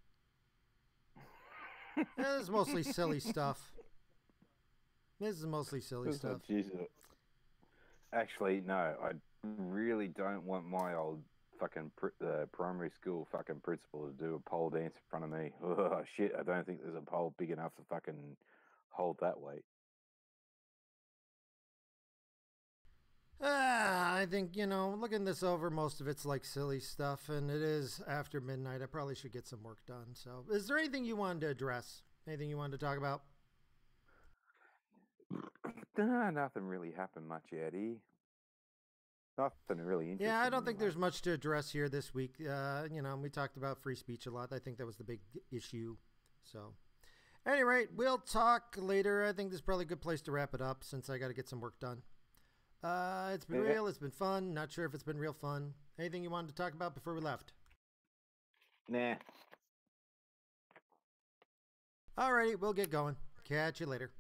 S4: This is mostly silly stuff. This is mostly silly stuff.
S2: Actually, no, I really don't want my old fucking primary school fucking principal to do a pole dance in front of me. Oh, shit, I don't think there's a pole big enough to fucking hold that weight.
S4: I think, looking this over, most of it's like silly stuff, and it is after midnight. I probably should get some work done. So, is there anything you wanted to address? Anything you wanted to talk about?
S2: Nothing really happened much, Eddie. Nothing really interesting.
S4: Yeah, I don't think there's much to address here this week. We talked about free speech a lot. I think that was the big issue. So, at any rate, we'll talk later. I think this is probably a good place to wrap it up since I got to get some work done. It's been real. It's been fun. Not sure if it's been real fun. Anything you wanted to talk about before we left?
S2: Nah.
S4: Alrighty, we'll get going. Catch you later.